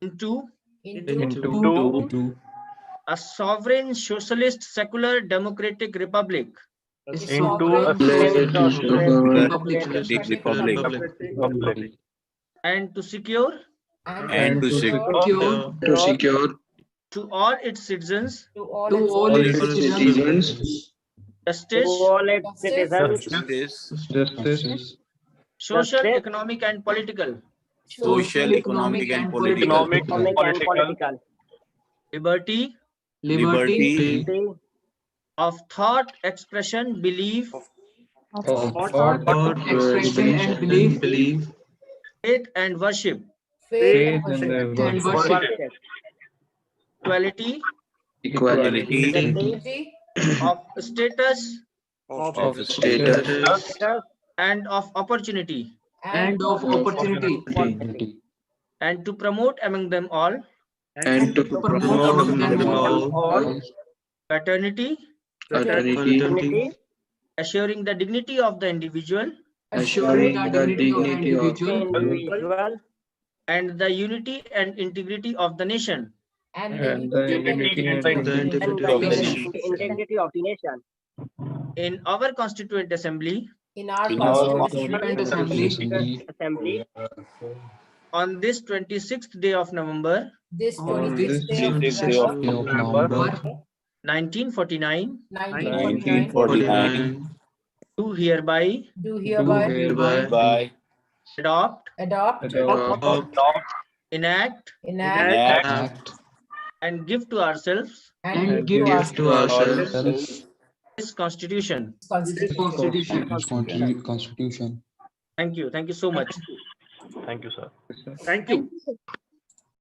Into a sovereign socialist secular democratic republic. And to secure to all its citizens justice, social, economic and political liberty,
liberty
of thought, expression, belief,
of thought, expression, and belief,
faith and worship,
Faith
and
and
worship,
equality
equality
of status
of status
and of opportunity,
and of opportunity,
and to promote among them all
and to promote among all
fraternity,
fraternity,
assuring the dignity of the individual
assuring the dignity of the individual
and the unity and integrity of the nation.
and the unity and the
integrity of the nation.
In our Constituent Assembly
in our
Constituent
Assembly
on this 26th day of November
this
on this
26th day of
November
1949,
1949,
do hereby
do hereby
adopt, enact, and give to ourselves
and give to ourselves
this Constitution.
Constitution.
Thank you. Thank you so much.
Thank you, sir.
Thank you.